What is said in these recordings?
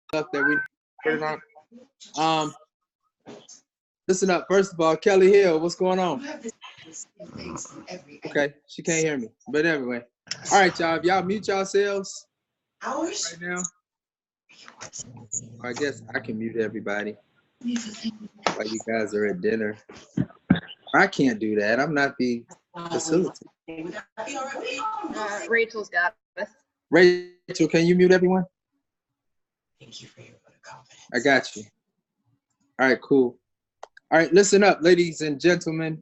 stuff that we put it on. Listen up. First of all, Kelly Hill, what's going on? Okay, she can't hear me. But anyway, all right, y'all. If y'all mute yourselves right now. I guess I can mute everybody while you guys are at dinner. I can't do that. I'm not the facilitator. Rachel's got us. Rachel, can you mute everyone? Thank you for your vote of confidence. I got you. All right, cool. All right, listen up, ladies and gentlemen.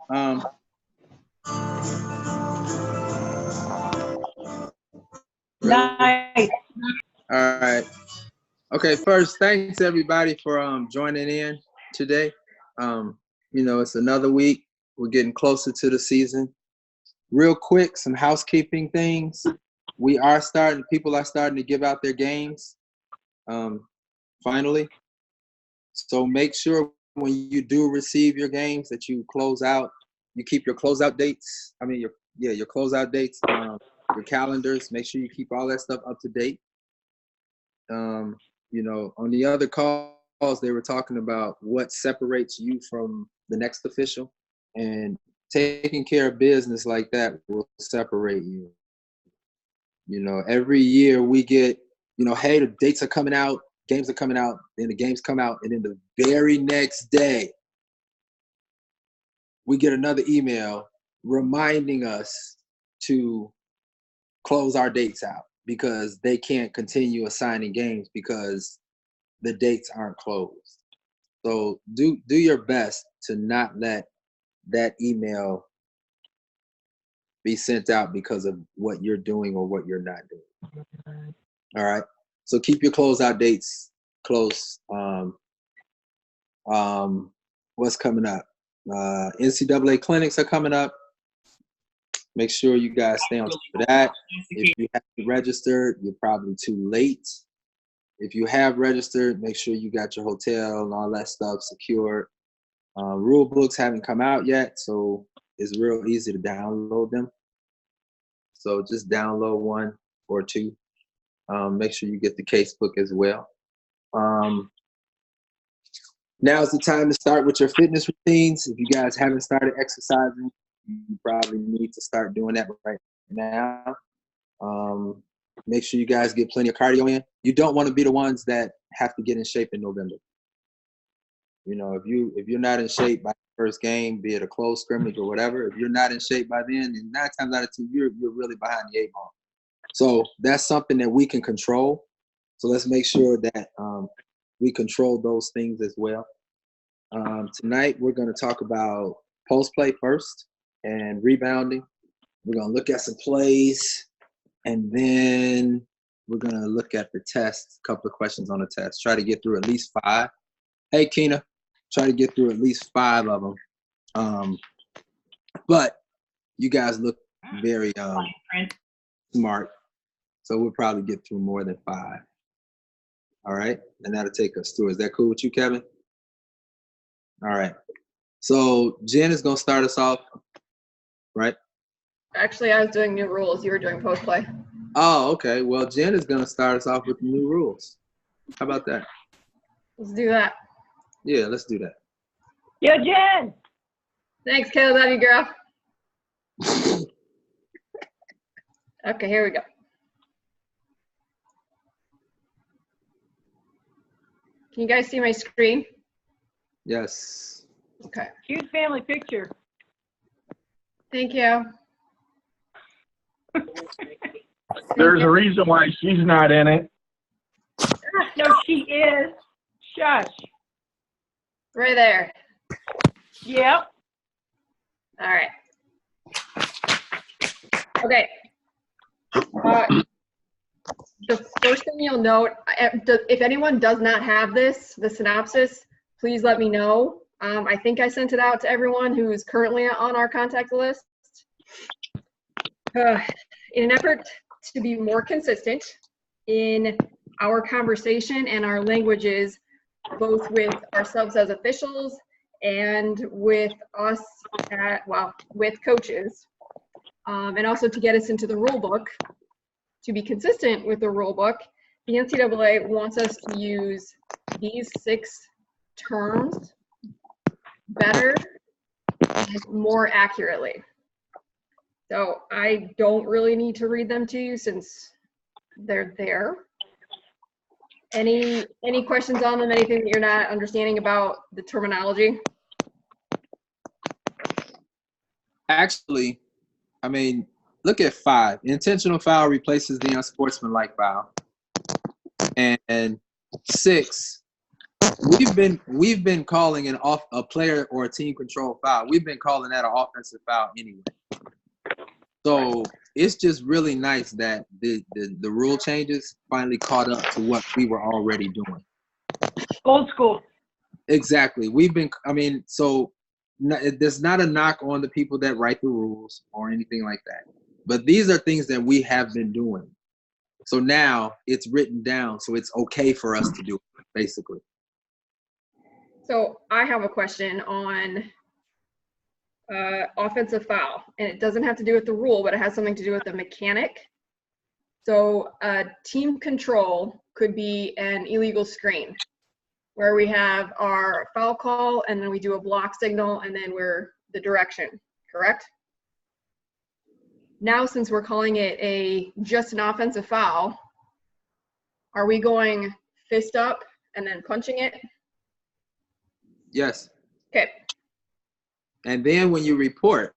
Night. All right. Okay, first, thanks everybody for joining in today. You know, it's another week. We're getting closer to the season. Real quick, some housekeeping things. People are starting to give out their games, finally. So make sure when you do receive your games that you keep your closeout dates. I mean, your closeout dates, your calendars. Make sure you keep all that stuff up to date. You know, on the other calls, they were talking about what separates you from the next official, and taking care of business like that will separate you. You know, every year we get, you know, hey, the dates are coming out, games are coming out, then the games come out, and then the very next day, we get another email reminding us to close our dates out because they can't continue assigning games because the dates aren't closed. So do your best to not let that email be sent out because of what you're doing or what you're not doing. All right. So keep your closeout dates close. What's coming up? NCAA clinics are coming up. Make sure you guys stay on top of that. If you haven't registered, you're probably too late. If you have registered, make sure you got your hotel and all that stuff secured. Rule books haven't come out yet, so it's real easy to download them. So just download one or two. Make sure you get the casebook as well. Now is the time to start with your fitness routines. If you guys haven't started exercising, you probably need to start doing that right now. Make sure you guys get plenty of cardio in. You don't want to be the ones that have to get in shape in November. You know, if you're not in shape by the first game, be it a close scrimmage or whatever, if you're not in shape by then, 9 times out of 10, you're really behind the 8 ball. So that's something that we can control. So let's make sure that we control those things as well. Tonight, we're going to talk about post play first and rebounding. We're going to look at some plays, and then we're going to look at the test, a couple of questions on the test. Try to get through at least 5. Hey, Keena, try to get through at least 5 of them. But you guys look very smart, so we'll probably get through more than 5. All right, and that'll take us through. Is that cool with you, Kevin? All right. So Jen is gonna start us off, right? Actually, I was doing new rules. You were doing post play. Oh, okay. Well, Jen is gonna start us off with the new rules. How about that? Let's do that. Yeah, let's do that. Yo, Jen. Thanks, Kelly. Love you, girl. Okay, here we go. Can you guys see my screen? Yes. Okay. Cute family picture. Thank you. There's a reason why she's not in it. No, she is. Shush. Right there. Yep. All right. Okay. The first thing you'll note, if anyone does not have this, the synopsis, please let me know. I think I sent it out to everyone who's currently on our contact list. In an effort to be more consistent in our conversation and our languages, both with ourselves as officials and with us with coaches, and also to get us into the rule book, to be consistent with the rule book, the NCAA wants us to use these 6 terms better and more accurately. So I don't really need to read them to you since they're there. Any questions on them? Anything that you're not understanding about the terminology? Actually, I mean, look at 5. Intentional foul replaces the unsportsmanlike foul. And 6, we've been calling a player or a team control foul. We've been calling that an offensive foul anyway. So it's just really nice that the rule changes finally caught up to what we were already doing. Old school. Exactly. There's not a knock on the people that write the rules or anything like that. But these are things that we have been doing. So now it's written down, so it's okay for us to do it, basically. So I have a question on offensive foul, and it doesn't have to do with the rule, but it has something to do with the mechanic. So team control could be an illegal screen where we have our foul call and then we do a block signal and then we're the direction, correct? Now, since we're calling it just an offensive foul, are we going fist up and then punching it? Yes. Okay. And then when you report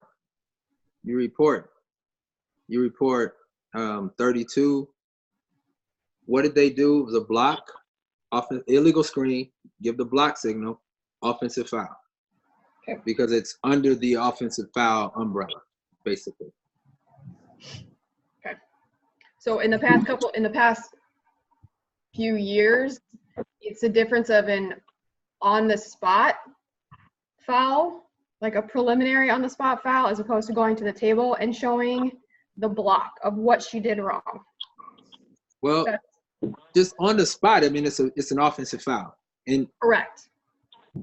32. What did they do? It was a block, illegal screen, give the block signal, offensive foul. Okay. Because it's under the offensive foul umbrella, basically. Okay. So in the past few years, it's a difference of an on-the-spot foul, like a preliminary on-the-spot foul, as opposed to going to the table and showing the block of what she did wrong. Well, just on the spot, I mean, it's an offensive foul. And Correct.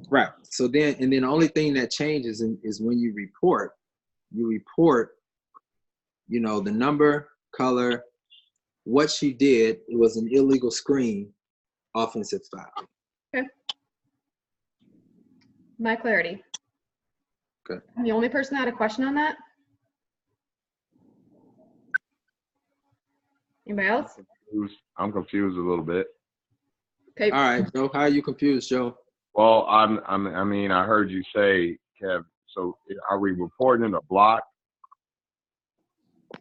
right. So then the only thing that changes is when you report, the number, color, what she did. It was an illegal screen, offensive foul. Okay. My clarity. Okay. I'm the only person that had a question on that. Anybody else? I'm confused a little bit. Okay. All right, Joe. How are you confused, Joe? Well, I heard you say, Kev, so are we reporting a block?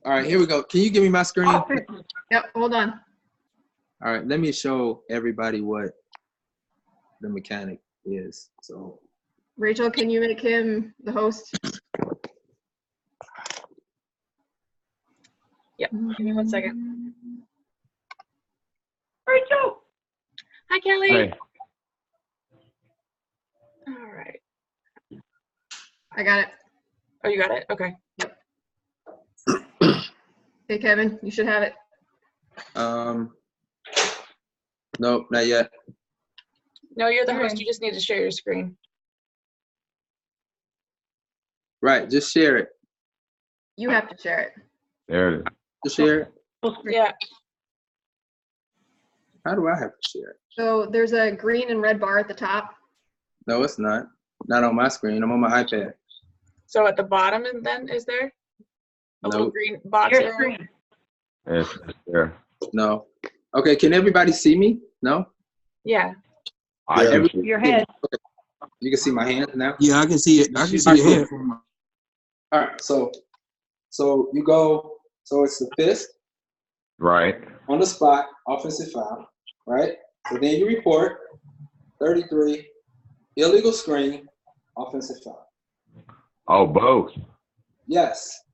All right, here we go. Can you give me my screen? Yep, hold on. All right, let me show everybody what the mechanic is. So, Rachel, can you make him the host? Yep, give me 1 second. Rachel. Hi, Kelly. Hey, All right. I got it. Oh, you got it? Okay. Hey, Kevin, you should have it. nope, not yet. No, you're the host. Okay. You just need to share your screen. Right, just share it. You have to share it. there it is. Just share it. Yeah. How do I have to share it? So there's a green and red bar at the top. No, it's not. Not on my screen. I'm on my iPad. So at the bottom, and then is there a little Nope. green box? Your there? screen. It's there. No. Okay, can everybody see me? No? Yeah. I Yeah. can see. Your head. You can see my hand now? Yeah, I can see it. I can see your head. All right, so you go, so it's the fist Right. on the spot, offensive foul, right? So then you report 33, illegal screen, offensive foul. Oh, both. Yes.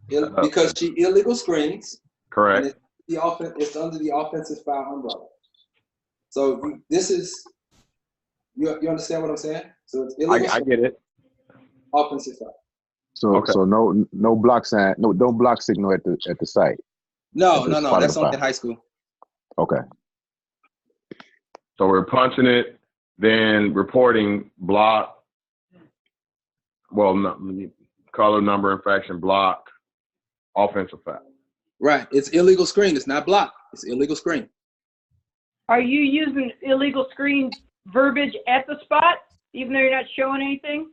Because she illegal screens, Correct. and it's under the offensive foul umbrella. So this is, you understand what I'm saying? So it's illegal I get it. offensive foul. So Okay. so no block sign, no block signal at the site. No, That's part of that's the only foul. in high school. Okay. So we're punching it, then reporting block. Well, no, color, number, infraction, block, offensive foul. Right. It's illegal screen. It's not block. It's illegal screen. Are you using illegal screen verbiage at the spot, even though you're not showing anything?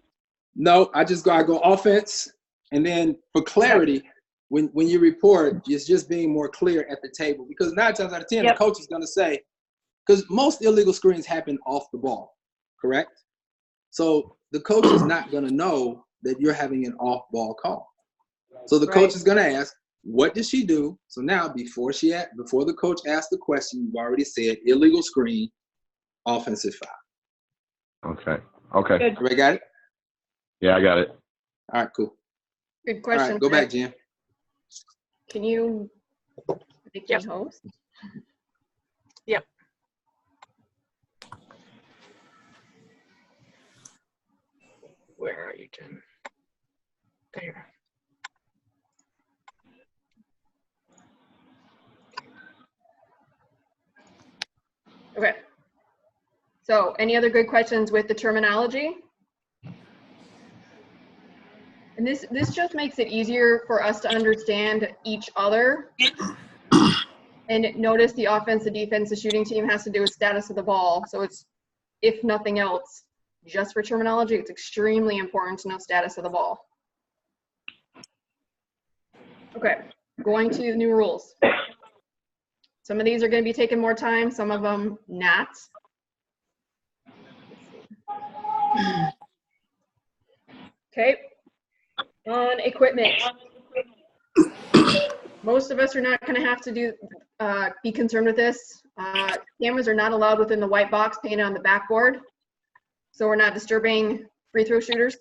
No, I go offense, and then for clarity, when you report, it's just being more clear at the table, because 9 times out of 10, Yep. the coach is going to say, because most illegal screens happen off the ball, correct? So the coach is not going to know that you're having an off-ball call. So the coach is going to ask, what did she do? So now before the coach asks the question, you've already said illegal screen, offensive foul. Okay. Good. Everybody got it? Yeah, I got it. All right, cool. Good All question. right, go back, Jim. Can you make me host? Yep. Where are you, Jen? There. Okay. So any other good questions with the terminology? And this just makes it easier for us to understand each other. And notice the offense, the defense, the shooting team has to do with status of the ball. So it's, if nothing else, just for terminology, it's extremely important to know status of the ball. Okay, going to the new rules. Some of these are going to be taking more time, some of them not. Okay, on equipment. Most of us are not going to have to be concerned with this. Cameras are not allowed within the white box painted on the backboard, so we're not disturbing free throw shooters.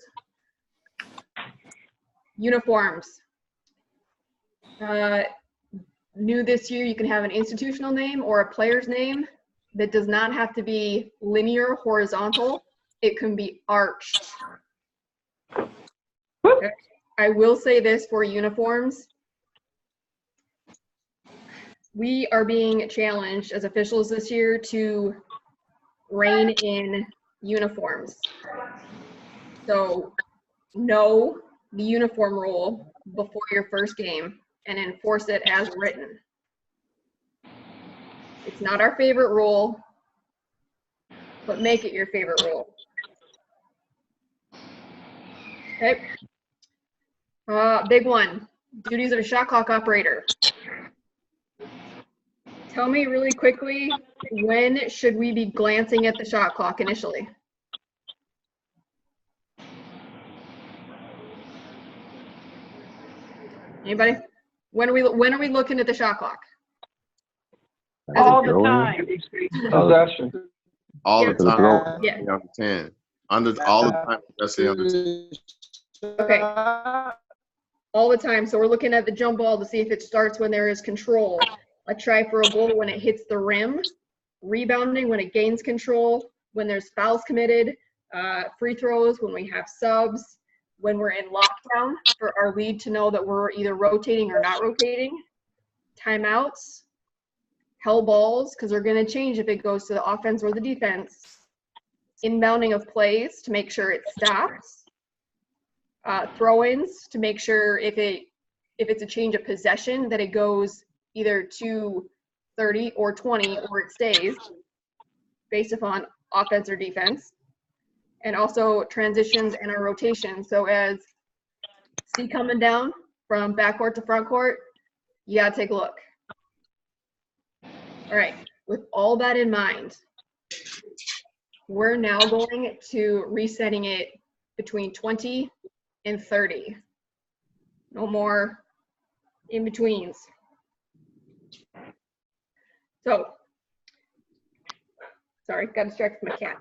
Uniforms. New this year, you can have an institutional name or a player's name that does not have to be linear, horizontal. It can be arched. Okay. I will say this for uniforms. We are being challenged as officials this year to rein in uniforms. So know the uniform rule before your first game and enforce it as written. It's not our favorite rule, but make it your favorite rule. Okay. Big one, duties of a shot clock operator. Tell me really quickly, when should we be glancing at the shot clock initially? Anybody? When are we looking at the shot clock? All the time. All Yeah. the time. Yeah. Under 10. All the time, especially under 10. Okay. All the time. So we're looking at the jump ball to see if it starts when there is control. A try for a goal when it hits the rim. Rebounding when it gains control. When there's fouls committed. Free throws when we have subs. When we're in lockdown for our lead to know that we're either rotating or not rotating. Timeouts. Hell balls, because they're going to change if it goes to the offense or the defense. Inbounding of plays to make sure it stops. Throw-ins to make sure if it's a change of possession that it goes either to 30 or 20 or it stays based upon offense or defense. And also transitions and our rotation. So as see coming down from backcourt to front court, you gotta take a look. All right, with all that in mind, we're now going to resetting it between 20 and 30. No more in-betweens. So, sorry, got distracted with my cat.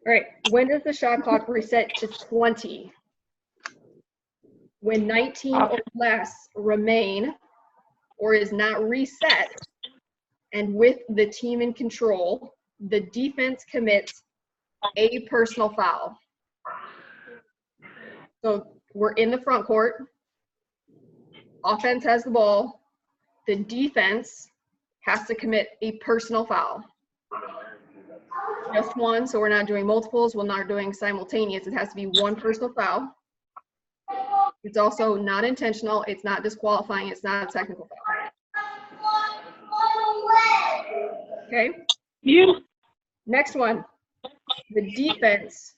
All right, when does the shot clock reset to 20? When 19 or less remain or is not reset, and with the team in control, the defense commits a personal foul. So we're in the front court. Offense has the ball. The defense has to commit a personal foul. Just one, so we're not doing multiples. We're not doing simultaneous. It has to be one personal foul. It's also not intentional. It's not disqualifying. It's not a technical foul. Okay. You. Next one. The defense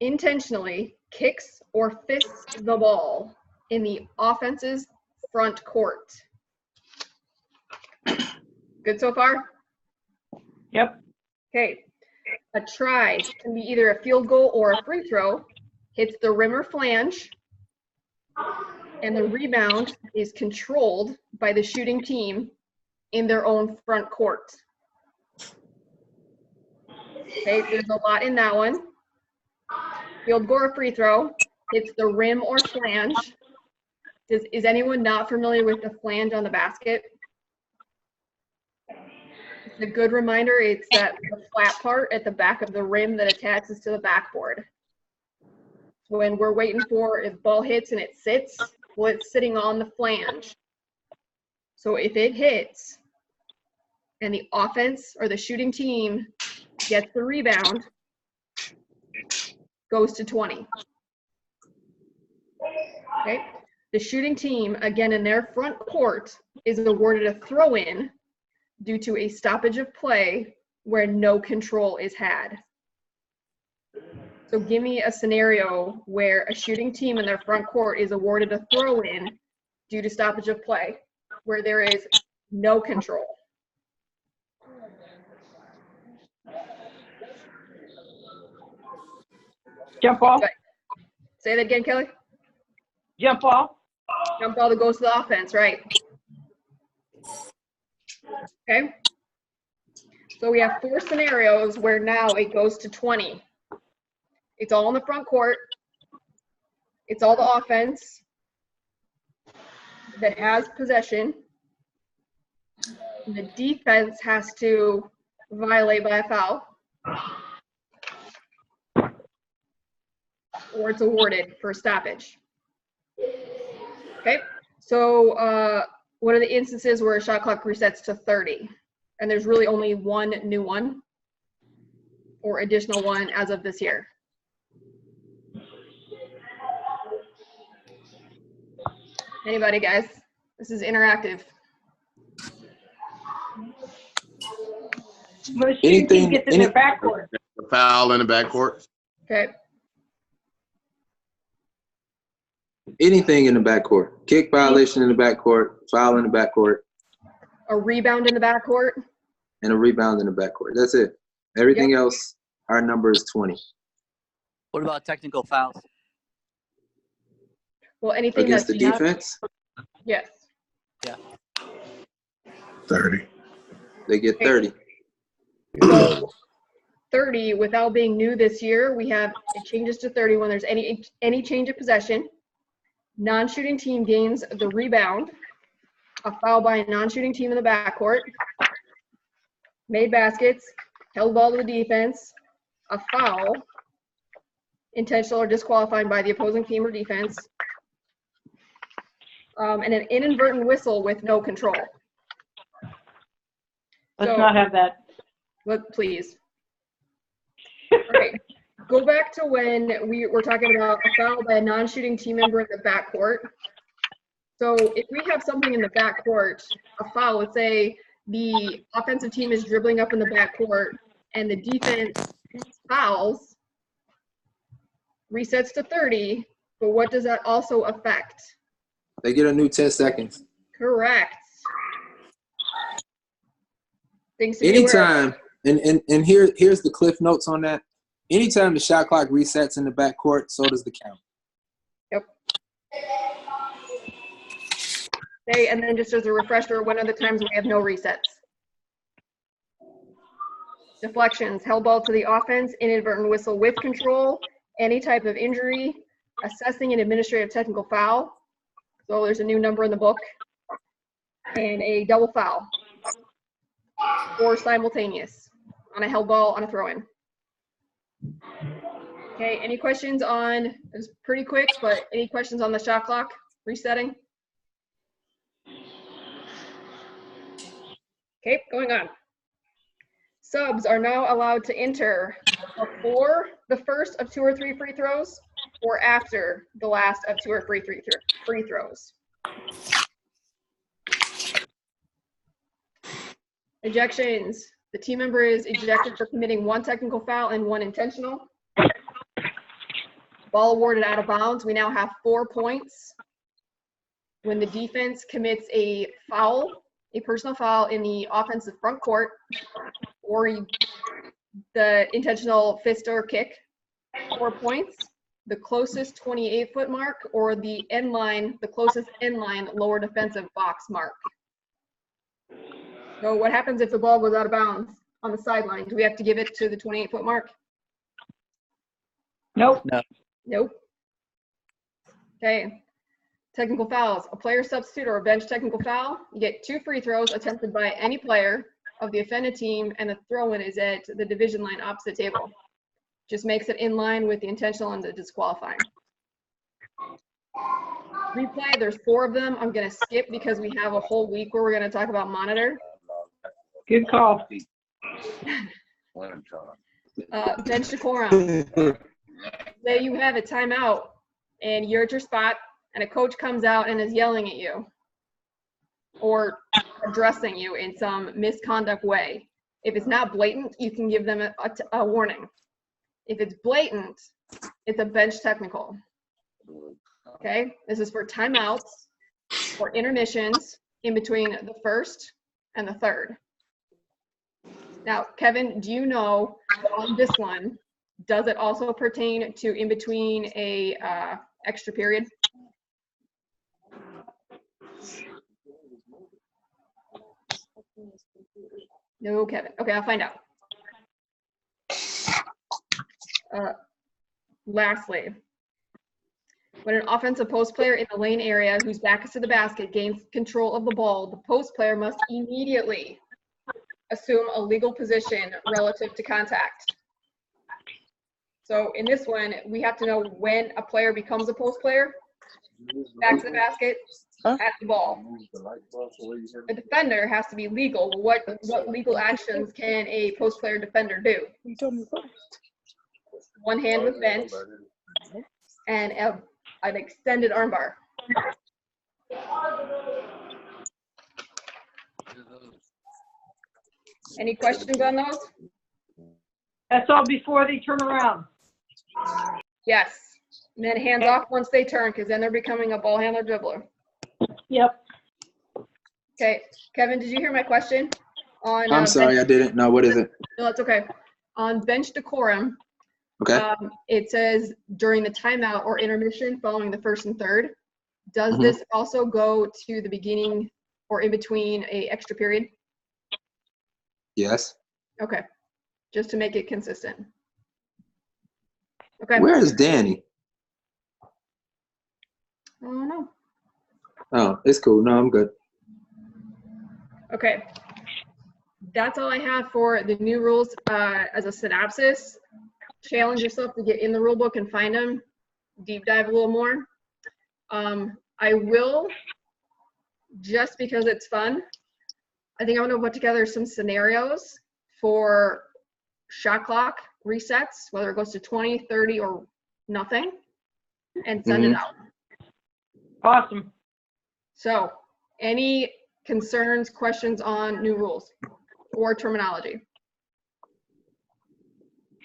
intentionally kicks or fists the ball in the offense's front court. Good so far? Yep. Okay. A try can be either a field goal or a free throw, hits the rim or flange, and the rebound is controlled by the shooting team in their own front court. Okay, there's a lot in that one. Field goal or free throw, hits the rim or flange. Is anyone not familiar with the flange on the basket? It's a good reminder, it's that the flat part at the back of the rim that attaches to the backboard. When we're waiting for, if ball hits and it sits, well, it's sitting on the flange. So if it hits and the offense or the shooting team gets the rebound, goes to 20. Okay. The shooting team, again, in their front court, is awarded a throw-in due to a stoppage of play where no control is had. So give me a scenario where a shooting team in their front court is awarded a throw-in due to stoppage of play, where there is no control. Jump ball. Say that again, Kelly. Jump ball. Jump ball that goes to the offense, right? Okay. So we have 4 scenarios where now it goes to 20. It's all in the front court. It's all the offense that has possession. The defense has to violate by a foul, or it's awarded for stoppage. Okay, so what are the instances where a shot clock resets to 30? And there's really only one new one or additional one as of this year. Anybody, guys? This is interactive. When the shooting team gets in their backcourt. The foul in the backcourt. Okay. Anything in the backcourt. Kick violation in the backcourt, foul in the backcourt, A rebound in the backcourt. and a rebound in the backcourt. That's it. Everything else, our number is 20. What about technical fouls? Well, anything Against that's the not- defense, Yes. 30. they get 30. So 30, without being new this year, we have it changes to 30 when there's any change of possession. Non-shooting team gains the rebound. A foul by a non-shooting team in the backcourt. Made baskets. Held ball to the defense. A foul. Intentional or disqualified by the opposing team or defense. And an inadvertent whistle with no control. Let's So- not have that. Please. All right. Go back to when we were talking about a foul by a non-shooting team member in the backcourt. So if we have something in the backcourt, a foul, let's say the offensive team is dribbling up in the backcourt and the defense fouls, resets to 30, but what does that also affect? They get a new 10 seconds. Correct. Things to be aware of. Anytime, and here's the cliff notes on that. Anytime the shot clock resets in the backcourt, so does the count. Yep. Okay, and then just as a refresher, when are the times we have no resets? Deflections, held ball to the offense, inadvertent whistle with control, any type of injury, assessing an administrative technical foul. So there's a new number in the book. And a double foul. Or simultaneous on a held ball on a throw-in. Okay, any questions on, it was pretty quick, but any questions on the shot clock resetting? Okay, going on. Subs are now allowed to enter before the first of 2 or 3 free throws or after the last of 2 or 3 free throws. Ejections. The team member is ejected for committing 1 technical foul and 1 intentional. Ball awarded out of bounds. We now have 4 points. When the defense commits a foul, a personal foul in the offensive front court, or the intentional fist or kick, 4 points. The closest 28-foot mark, or the end line, the closest end line lower defensive box mark. So what happens if the ball goes out of bounds on the sideline? Do we have to give it to the 28-foot mark? Nope. Nope. Okay. Technical fouls. A player substitute or a bench technical foul. You get 2 free throws attempted by any player of the offended team, and the throw-in is at the division line opposite table. Just makes it in line with the intentional and the disqualifying. Replay, there's 4 of them. I'm going to skip because we have a whole week where we're going to talk about monitor. Good call. Bench decorum. Say you have a timeout and you're at your spot and a coach comes out and is yelling at you or addressing you in some misconduct way. If it's not blatant, you can give them a warning. If it's blatant, it's a bench technical. Okay, this is for timeouts or intermissions in between the first and the third. Now, Kevin, do you know on this one, does it also pertain to in between a extra period? No, Kevin. Okay, I'll find out. Lastly, when an offensive post player in the lane area whose back is to the basket gains control of the ball, the post player must immediately assume a legal position relative to contact. So in this one, we have to know when a player becomes a post player, back to the basket, at the ball. The defender has to be legal. What legal actions can a post player defender do? You told me first. One hand with bench and an extended armbar. Any questions on those? That's all before they turn around. Yes. And then hands off once they turn, because then they're becoming a ball handler dribbler. Yep. Okay. Kevin, did you hear my question? On, I'm sorry, I didn't. No, what is it? No, that's okay. On bench decorum, Okay. it says during the timeout or intermission following the first and third. Does Mhm. this also go to the beginning or in between a extra period? Yes. Okay. Just to make it consistent. Okay. Where is Danny? Oh, no. Oh, it's cool. No, I'm good. Okay. That's all I have for the new rules as a synopsis. Challenge yourself to get in the rule book and find them, deep dive a little more. I will, just because it's fun, I think I'm going to put together some scenarios for shot clock resets, whether it goes to 20, 30, or nothing, and send it out. Awesome. So, any concerns, questions on new rules or terminology?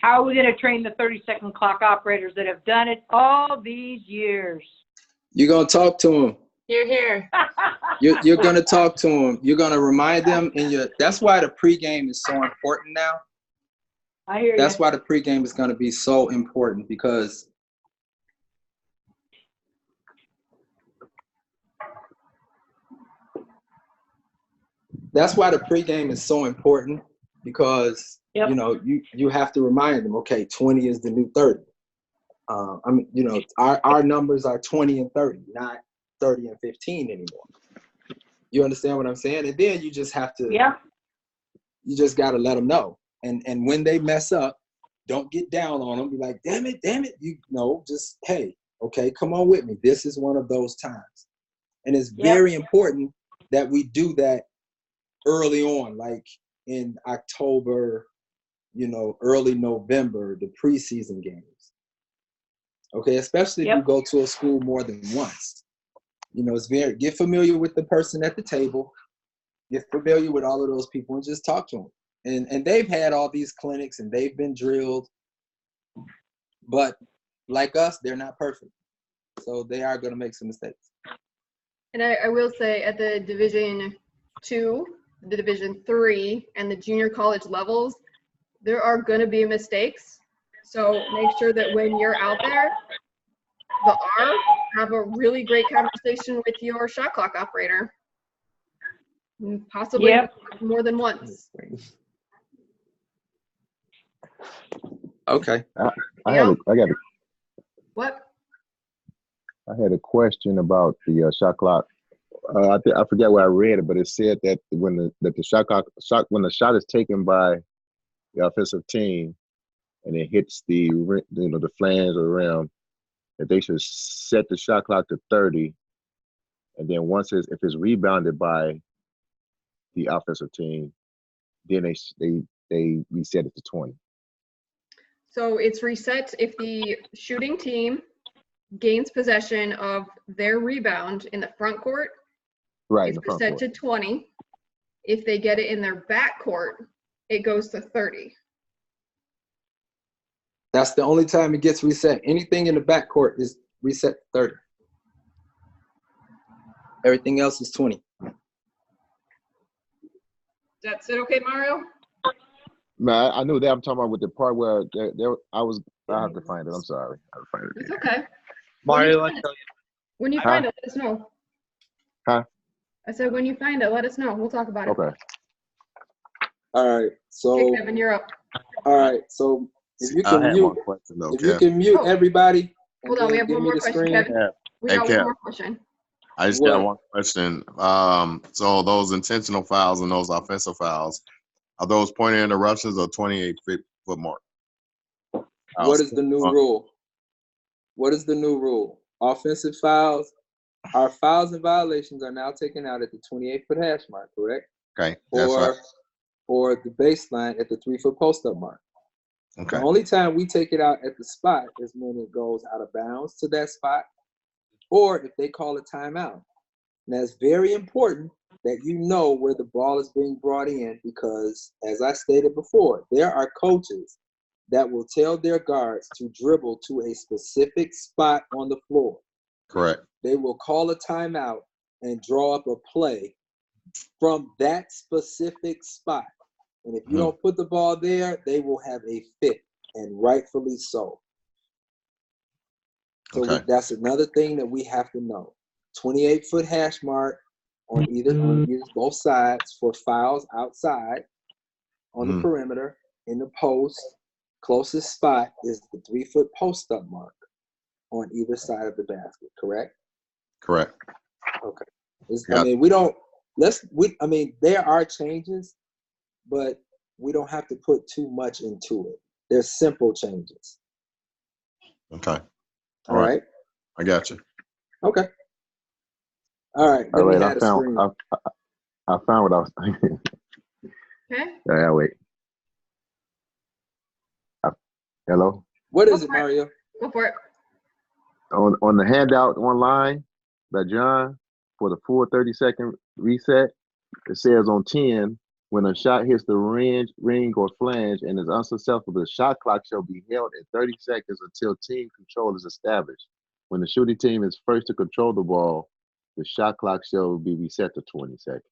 How are we going to train the 30-second clock operators that have done it all these years? You're going to talk to them. Here, here. You're going to talk to them. You're going to remind them. That's why the pregame is so important now. I hear you. That's why the pregame is going to be so important, because Yep. you know, you have to remind them, okay, 20 is the new 30. I mean, you know, our numbers are 20 and 30, not 30 and 15 anymore. You understand what I'm saying? And then you just have to, you just got to let them know. And when they mess up, don't get down on them. Be like, damn it. You know, just, hey, okay, come on with me. This is one of those times. And it's very important that we do that early on, like in October, you know, early November, the preseason games. Okay, especially if you go to a school more than once. You know, get familiar with the person at the table, get familiar with all of those people, and just talk to them. And they've had all these clinics and they've been drilled, but like us, they're not perfect. So they are going to make some mistakes. And I will say at the Division II, the Division III, and the junior college levels, there are going to be mistakes. So make sure that when you're out there, have a really great conversation with your shot clock operator. Possibly more than once. Okay. I had a question about the shot clock. I forget where I read it, but it said that when the shot clock when the shot is taken by the offensive team and it hits the the flange or rim, that they should set the shot clock to 30, and then if it's rebounded by the offensive team, then they reset it to 20. So it's reset if the shooting team gains possession of their rebound in the front court. Right, it's reset to 20. If they get it in their back court, it goes to 30. That's the only time it gets reset. Anything in the back court is reset to 30. Everything else is 20. That's it, okay, Mario? No, I knew that. I'm talking about with the part where I have to find it. I'm sorry. I have to find it. It's okay. Mario, When you find it, let us know. Huh? I said, when you find it, let us know. We'll talk about it. Okay. All right. So, Okay, Kevin, you're up. all right. So if you can mute Oh. everybody. Hold on, we have one more question, Kevin. We got one more question. I just got one question. So those intentional fouls and those offensive fouls, are those point interruptions or 28-foot mark? What is the new rule? What is the new rule? Offensive fouls, our fouls and violations are now taken out at the 28-foot hash mark, correct? Okay, that's right. Or the baseline at the 3-foot post-up mark. Okay. The only time we take it out at the spot is when it goes out of bounds to that spot, or if they call a timeout. And that's very important that you know where the ball is being brought in, because as I stated before, there are coaches that will tell their guards to dribble to a specific spot on the floor. Correct. They will call a timeout and draw up a play from that specific spot. And if you don't put the ball there, they will have a fit, and rightfully so. So that's another thing that we have to know. 28-foot hash mark on both sides for fouls outside on the perimeter. In the post, closest spot is the 3-foot post-up mark on either side of the basket, correct? Correct. Okay. I mean, there are changes, but we don't have to put too much into it. There's simple changes. Okay. All right. I got you. Okay. All right. All right. I found what I was thinking. Okay. Yeah, wait. Hello? What is it, Mario? Go for it. On the handout online by John for the full 30-second reset, it says on 10, when a shot hits the ring or flange and is unsuccessful, the shot clock shall be held at 30 seconds until team control is established. When the shooting team is first to control the ball, the shot clock shall be reset to 20 seconds.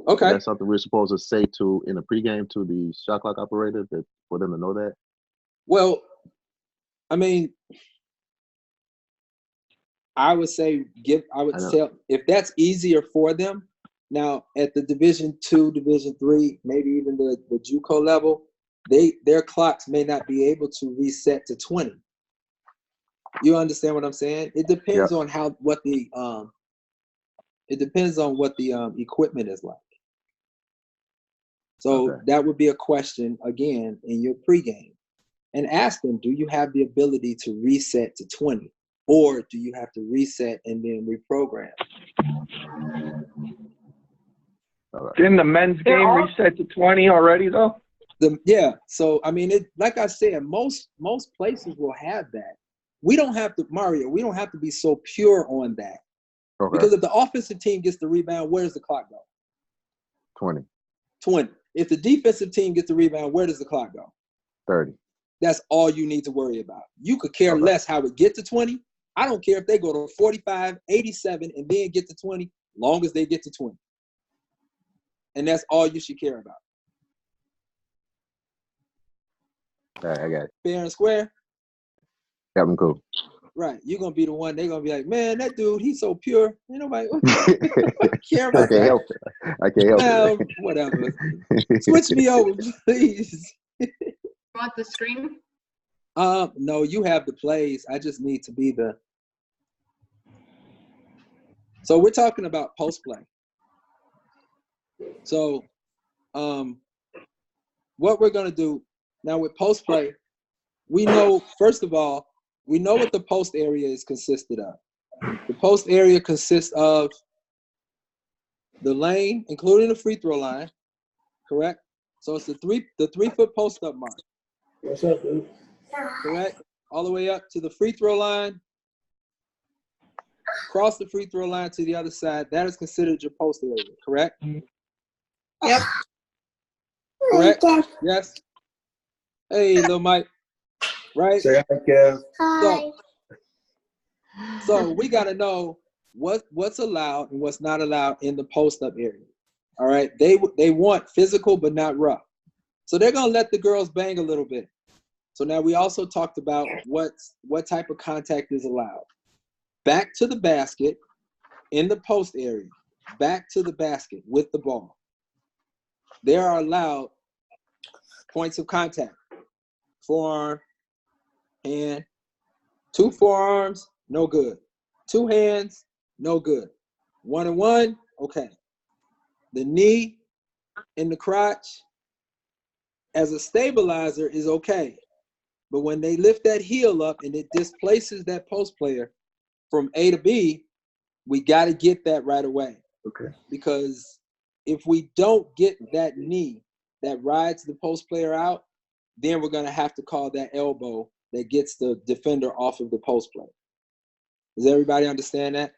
Okay. Is that something we're supposed to say in the pregame to the shot clock operator for them to know that? Well, I mean, I would tell if that's easier for them. Now at the Division II, Division III, maybe even the JUCO level, their clocks may not be able to reset to 20. You understand what I'm saying? It depends on what the equipment is like. So that would be a question again in your pregame, and ask them: do you have the ability to reset to 20, or do you have to reset and then reprogram? Didn't the men's game reset to 20 already though? So I mean, like I said, most places will have that. We don't have to, Mario. We don't have to be so pure on that, because if the offensive team gets the rebound, where does the clock go? 20. 20. If the defensive team gets the rebound, where does the clock go? 30. That's all you need to worry about. You could care less how it get to 20. I don't care if they go to 45, 87, and then get to 20, long as they get to 20. And that's all you should care about. All right, I got it. Fair and square? Captain Cool. Right. You're going to be the one, they're going to be like, man, that dude, he's so pure. Ain't nobody care I about can't that. help it. I can't help Well, it. whatever. Switch me over, please. You want the screen? No, you have the plays. I just need to be the. So we're talking about post play. So, what we're gonna do now with post play, we know first of all, we know what the post area is consisted of. The post area consists of the lane, including the free throw line, correct? So it's the 3-foot post up mark. What's up, dude? Correct? All the way up to the free throw line, cross the free throw line to the other side. That is considered your post area, correct? Yep. Correct? Yes? Hey, little Mike. Right? Say hi, Kev. So we got to know what's allowed and what's not allowed in the post-up area. All right? They want physical but not rough. So they're going to let the girls bang a little bit. So now we also talked about what type of contact is allowed. Back to the basket in the post area. Back to the basket with the ball. There are allowed points of contact. Forearm, hand. 2 forearms, no good. 2 hands, no good. 1-on-1, okay. The knee and the crotch as a stabilizer is okay. But when they lift that heel up and it displaces that post player from A to B, we got to get that right away. Okay. Because if we don't get that knee that rides the post player out, then we're going to have to call that elbow that gets the defender off of the post play. Does everybody understand that?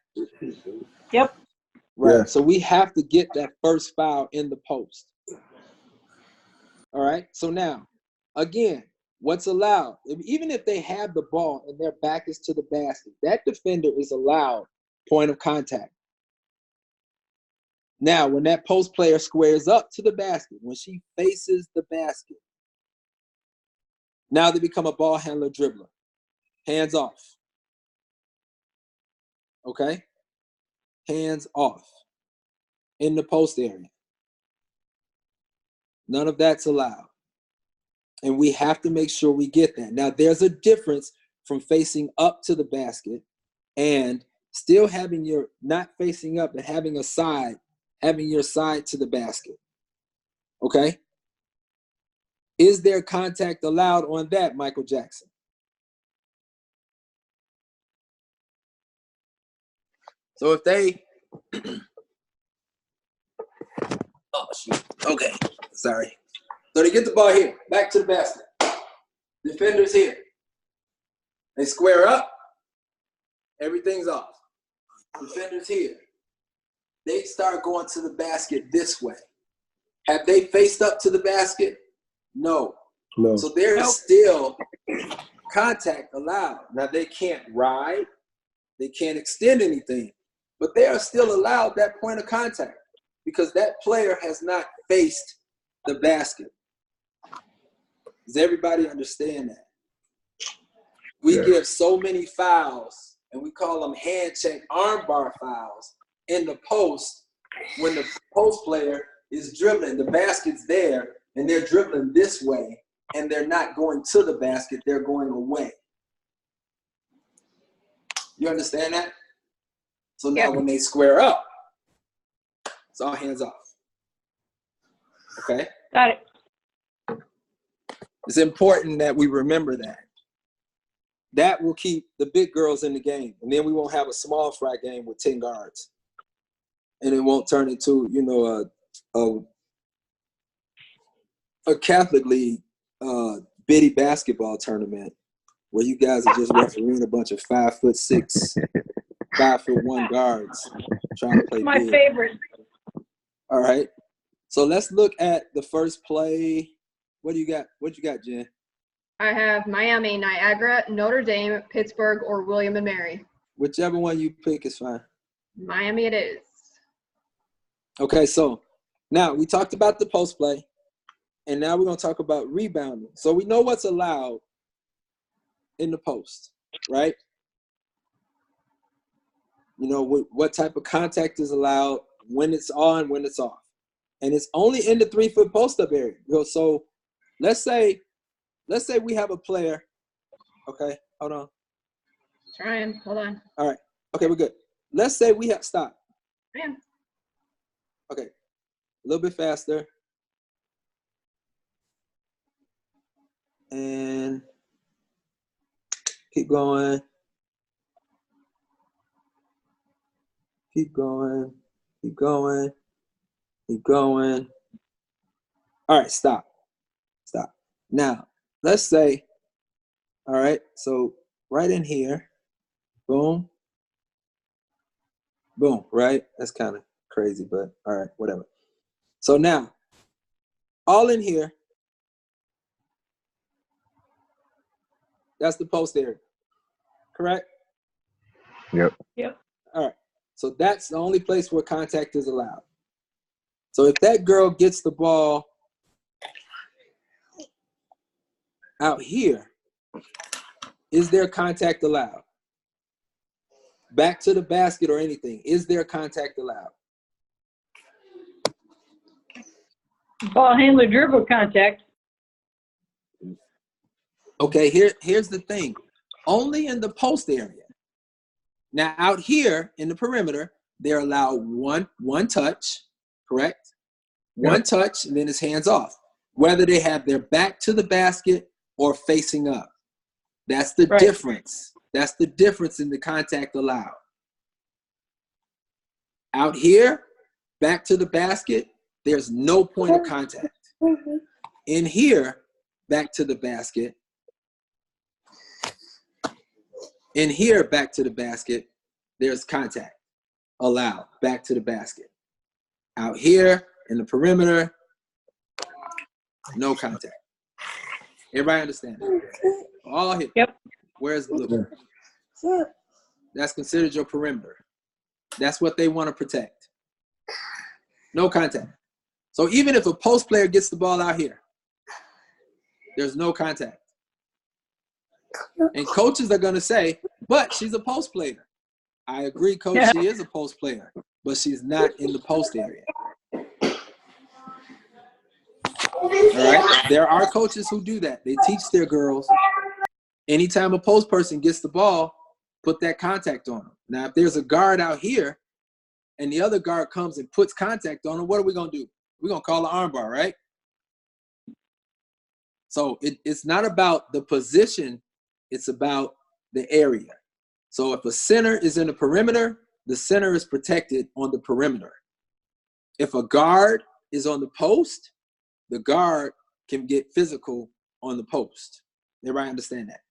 Yep. Right. Yeah. So we have to get that first foul in the post. All right. So now, again, what's allowed? Even if they have the ball and their back is to the basket, that defender is allowed point of contact. Now, when that post player squares up to the basket, when she faces the basket, now they become a ball handler dribbler. Hands off. Okay? Hands off in the post area. None of that's allowed. And we have to make sure we get that. Now, there's a difference from facing up to the basket and still having your, not facing up, but having your side to the basket. Okay? Is there contact allowed on that, Michael Jackson? So if they, oh shoot, okay, sorry. So they get the ball here, back to the basket. Defenders here. They square up, everything's off. Defenders here. They start going to the basket this way. Have they faced up to the basket? No. No. So there's still contact allowed. Now they can't ride, they can't extend anything, but they are still allowed that point of contact because that player has not faced the basket. Does everybody understand that? We give so many fouls, and we call them hand check armbar fouls in the post when the post player is dribbling. The basket's there, and they're dribbling this way, and they're not going to the basket, they're going away. You understand that? So now when they square up, it's all hands off. Okay? Got it. It's important that we remember that. That will keep the big girls in the game. And then we won't have a small fry game with 10 guards. And it won't turn into, you know, a Catholic League bitty basketball tournament where you guys are just refereeing a bunch of 5'6", 5'1" guards trying to play My big. favorite. All right. So let's look at the first play. What do you got? What you got, Jen? I have Miami, Niagara, Notre Dame, Pittsburgh, or William and Mary. Whichever one you pick is fine. Miami it is. Okay, so now we talked about the post play, and now we're going to talk about rebounding. So we know what's allowed in the post, right? You know what type of contact is allowed, when it's on, when it's off. And it's only in the 3-foot post-up area. So let's say we have a player. Okay, hold on. Trying. Hold on. All right. Okay, we're good. Let's say we have stop. Man. Okay, a little bit faster. And keep going. Keep going. Keep going. Keep going. All right, stop. Stop. Now, let's say, all right, so right in here, boom, boom, right? That's kind of crazy, but all right, whatever. So now, all in here, that's the post area, correct? Yep. Yep. All right, so that's the only place where contact is allowed. So if that girl gets the ball out here, is there contact allowed? Back to the basket or anything, is there contact allowed? Ball handler dribble contact. Okay, here's the thing. Only in the post area. Now out here in the perimeter, they're allowed one touch, correct? One touch, and then it's hands off. Whether they have their back to the basket or facing up. That's the difference. That's the difference in the contact allowed. Out here, back to the basket, there's no point of contact. In here, back to the basket. In here, back to the basket, there's contact allowed, back to the basket. Out here, in the perimeter, no contact. Everybody understand that? All here. Yep. Where's blue? That's considered your perimeter. That's what they want to protect. No contact. So even if a post player gets the ball out here, there's no contact. And coaches are going to say, but she's a post player. I agree, coach, she is a post player, but she's not in the post area. All right? There are coaches who do that. They teach their girls, anytime a post person gets the ball, put that contact on them. Now, if there's a guard out here and the other guard comes and puts contact on them, what are we going to do? We're going to call an armbar, right? So it's not about the position. It's about the area. So if a center is in the perimeter, the center is protected on the perimeter. If a guard is on the post, the guard can get physical on the post. Everybody understand that?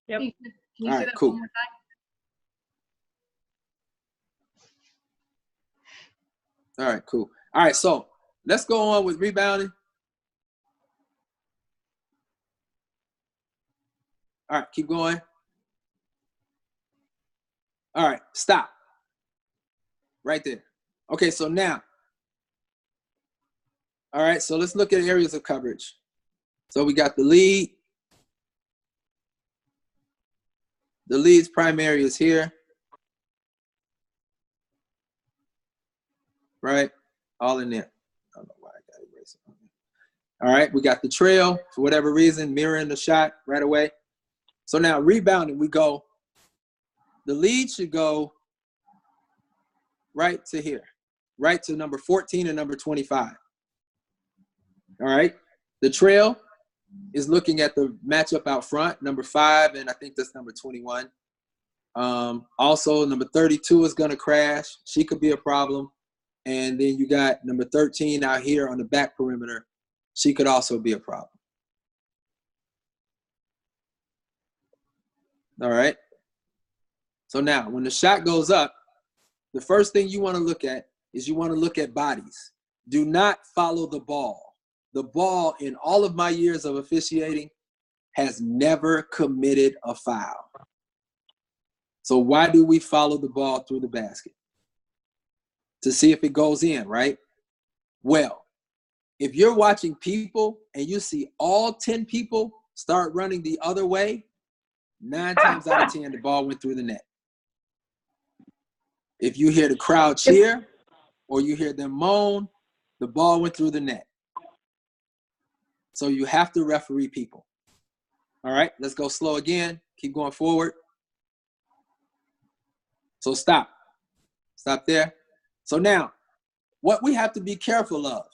Yep. Can you All say right, that cool. one more time? All right, cool. All right, so let's go on with rebounding. All right, keep going. All right, stop. Right there. Okay, so now, all right, so let's look at areas of coverage. So we got the lead. The lead's primary is here. Right? All in there. I don't know why I got erased. All right, we got the trail, for whatever reason, mirroring the shot right away. So now rebounding, we go, the lead should go right to here, right to number 14 and number 25. All right, the trail is looking at the matchup out front, number 5, and I think that's number 21. Also, number 32 is going to crash. She could be a problem. And then you got number 13 out here on the back perimeter. She could also be a problem. All right. So now when the shot goes up, the first thing you want to look at is you want to look at bodies. do not follow the ball. The ball, in all of my years of officiating, has never committed a foul. So why do we follow the ball through the basket? To see if it goes in, right? Well, if you're watching people and you see all 10 people start running the other way, 9 times out of 10, the ball went through the net. If you hear the crowd cheer or you hear them moan, the ball went through the net. So you have to referee people. All right, let's go slow again. Keep going forward. So stop. Stop there. So now, what we have to be careful of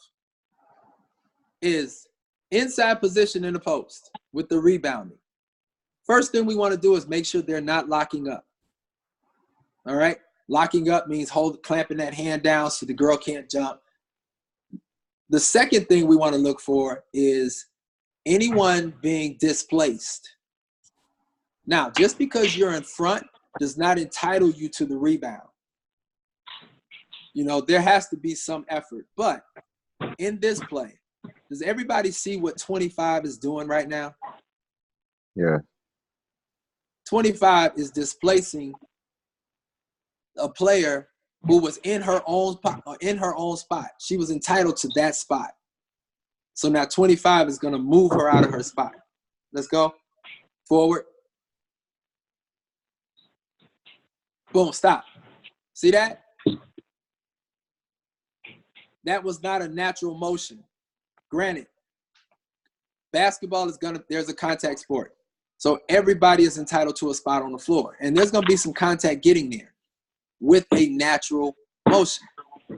is inside position in the post with the rebounding. First thing we want to do is make sure they're not locking up. All right? Locking up means clamping that hand down so the girl can't jump. The second thing we want to look for is anyone being displaced. Now, just because you're in front does not entitle you to the rebound. You know, there has to be some effort. But in this play, does everybody see what 25 is doing right now? Yeah. 25 is displacing a player who was in her own spot. She was entitled to that spot. So now 25 is going to move her out of her spot. Let's go. Forward. Boom, stop. See that? That was not a natural motion. Granted, basketball there's a contact sport. So everybody is entitled to a spot on the floor. And there's going to be some contact getting there with a natural motion.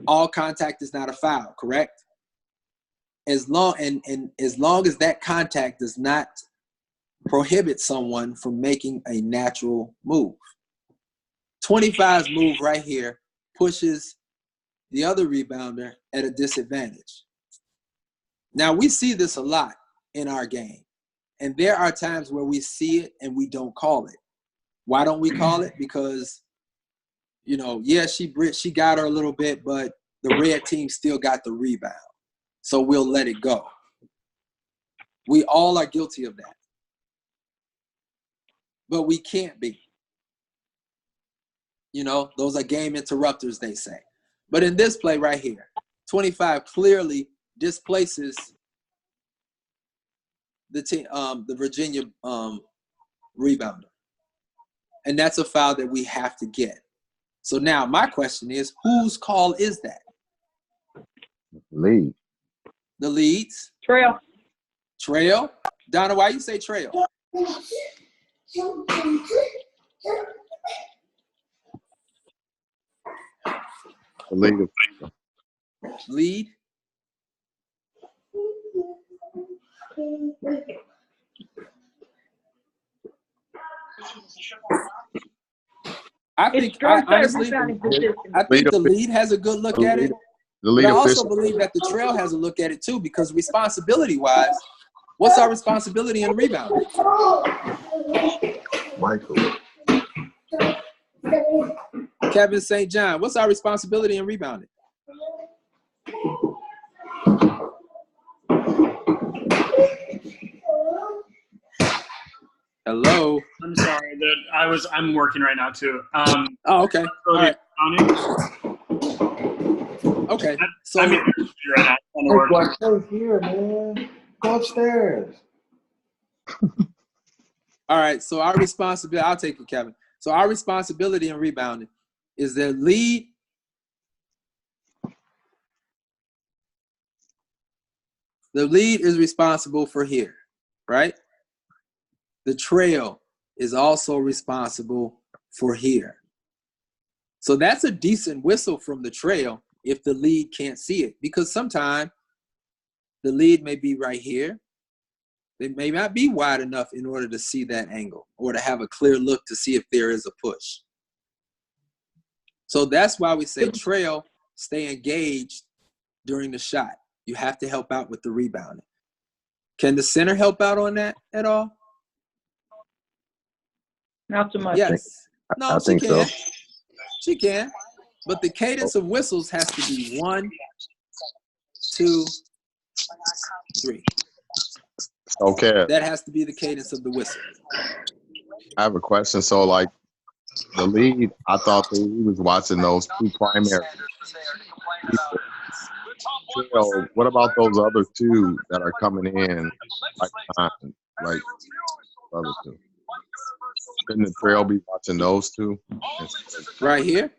All contact is not a foul, correct? As long as that contact does not prohibit someone from making a natural move. 25's move right here pushes the other rebounder at a disadvantage. Now, we see this a lot in our game. And there are times where we see it and we don't call it. Why don't we call it? Because, you know, yeah, she got her a little bit, but the red team still got the rebound. So we'll let it go. We all are guilty of that. But we can't be. You know, those are game interrupters, they say. But in this play right here, 25 clearly displaces the Virginia rebounder. And that's a foul that we have to get. So now my question is, whose call is that? Lead. The leads? Trail. Trail? Donna, why you say trail? The lead. Lead? I think, honestly, I think the lead has a good look at it. But I also believe that the trail has a look at it too, because responsibility-wise, what's our responsibility in rebounding? Michael. Kevin St. John, what's our responsibility in rebounding? Hello. I'm sorry that I'm working right now too. Oh, okay. All right. Okay. So I'm in right now. Go here, man. Go upstairs. all right. So our responsibility, I'll take it, Kevin. So our responsibility in rebounding is the lead. The lead is responsible for here, right? The trail is also responsible for here. So that's a decent whistle from the trail if the lead can't see it, because sometimes the lead may be right here. They may not be wide enough in order to see that angle or to have a clear look to see if there is a push. So that's why we say trail, stay engaged during the shot. You have to help out with the rebounding. Can the center help out on that at all? Not so much. Yes. No, I think so. She can. But the cadence of whistles has to be 1, 2, 3. Okay, That has to be the cadence of the whistle. I have a question. So, like, the lead, I thought the lead was watching those two primary. So what about those other two that are coming in like behind, like other two? Couldn't the trail be watching those two? Right here?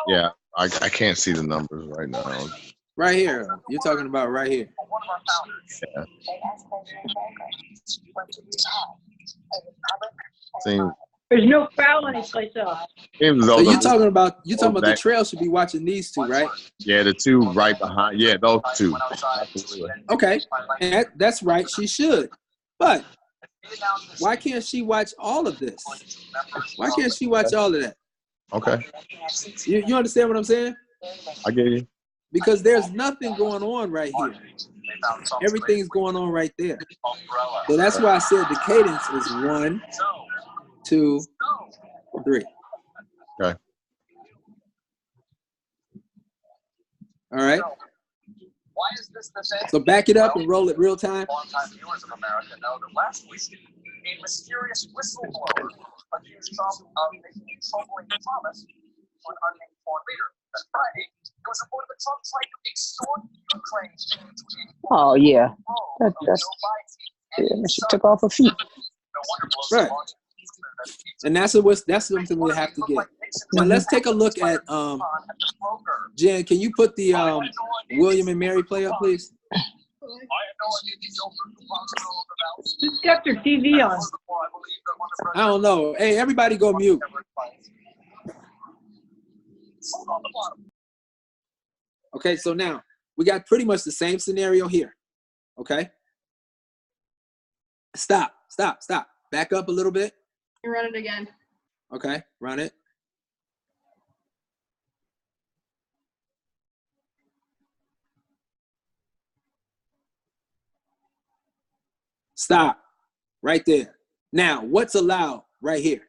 Yeah, I can't see the numbers right now. Right here. You're talking about right here. Yeah. Seems There's no foul anyplace else. So you're talking about the trail should be watching these two, right? Yeah, the two right behind. Yeah, those two. Okay, and that's right. She should, but why can't she watch all of this? Why can't she watch all of that? Okay. You understand what I'm saying? I get you. Because there's nothing going on right here. Everything's going on right there. So that's why I said the cadence is 1, 2, 3. Okay. All right. So back it up and roll it real time. Longtime viewers of America know that last week, a mysterious whistleblower accused Trump of making a troubling promise to an unnamed foreign leader. That Friday, it was reported that Trump tried to extort Ukraine. Oh yeah, she took off her feet. Right. And that's something we have to get. Now let's take a look at Jen, can you put the William and Mary play up, please? Who's got their TV on? I don't know. Hey, everybody go mute. Okay, so now we got pretty much the same scenario here. Okay. Stop. Back up a little bit. You run it again. Okay, run it. Stop. Right there. Now, what's allowed right here?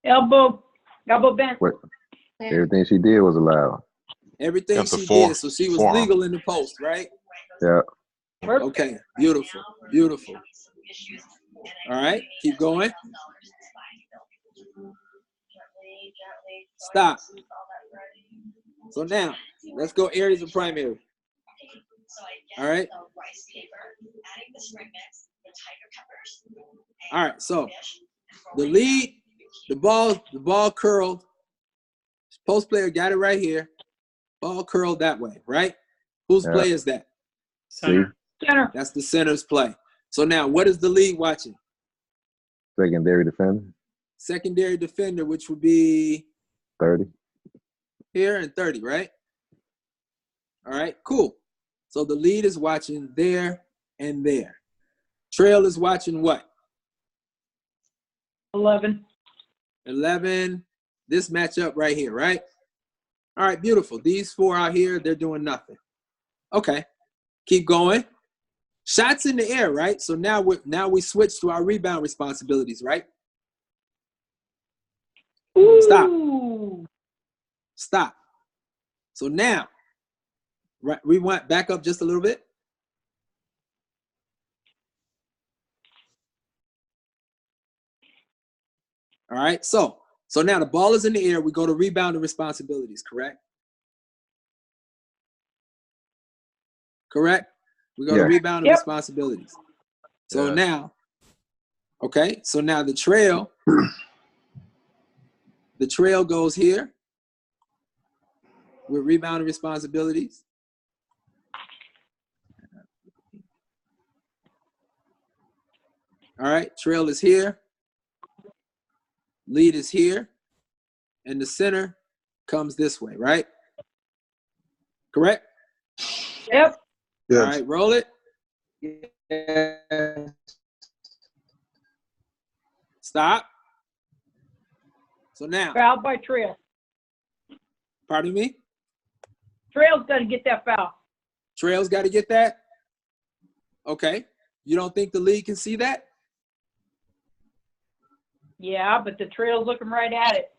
Elbow bent. What? Everything she did was allowed. Everything she did, so she was legal in the post, right? Yeah. Okay, beautiful, beautiful. All right, keep going. Stop. So now, let's go areas of primary. All right. All right, so the lead, the ball curled. Post player got it right here. Ball curled that way, right? Whose play is that? Center. That's the center's play. So now, what is the lead watching? Secondary defender. Secondary defender, which would be 30. Here and 30, right? All right, cool. So the lead is watching there and there. Trail is watching what? 11. 11. This matchup right here, right? All right, beautiful. These four out here, they're doing nothing. Okay, keep going. Shots in the air, right? So now we switch to our rebound responsibilities, right? Ooh. Stop. So now, right, we went back up just a little bit. All right, so now the ball is in the air. We go to rebound and responsibilities, correct? Correct? We go to rebound and responsibilities. So now, okay, so now the trail goes here with rebound and responsibilities. All right, trail is here. Lead is here. And the center comes this way, right? Correct? Yep. All right, roll it. Stop. So now. Foul by Trail. Pardon me? Trail's got to get that foul. Trail's got to get that? Okay. You don't think the league can see that? Yeah, but the Trail's looking right at it.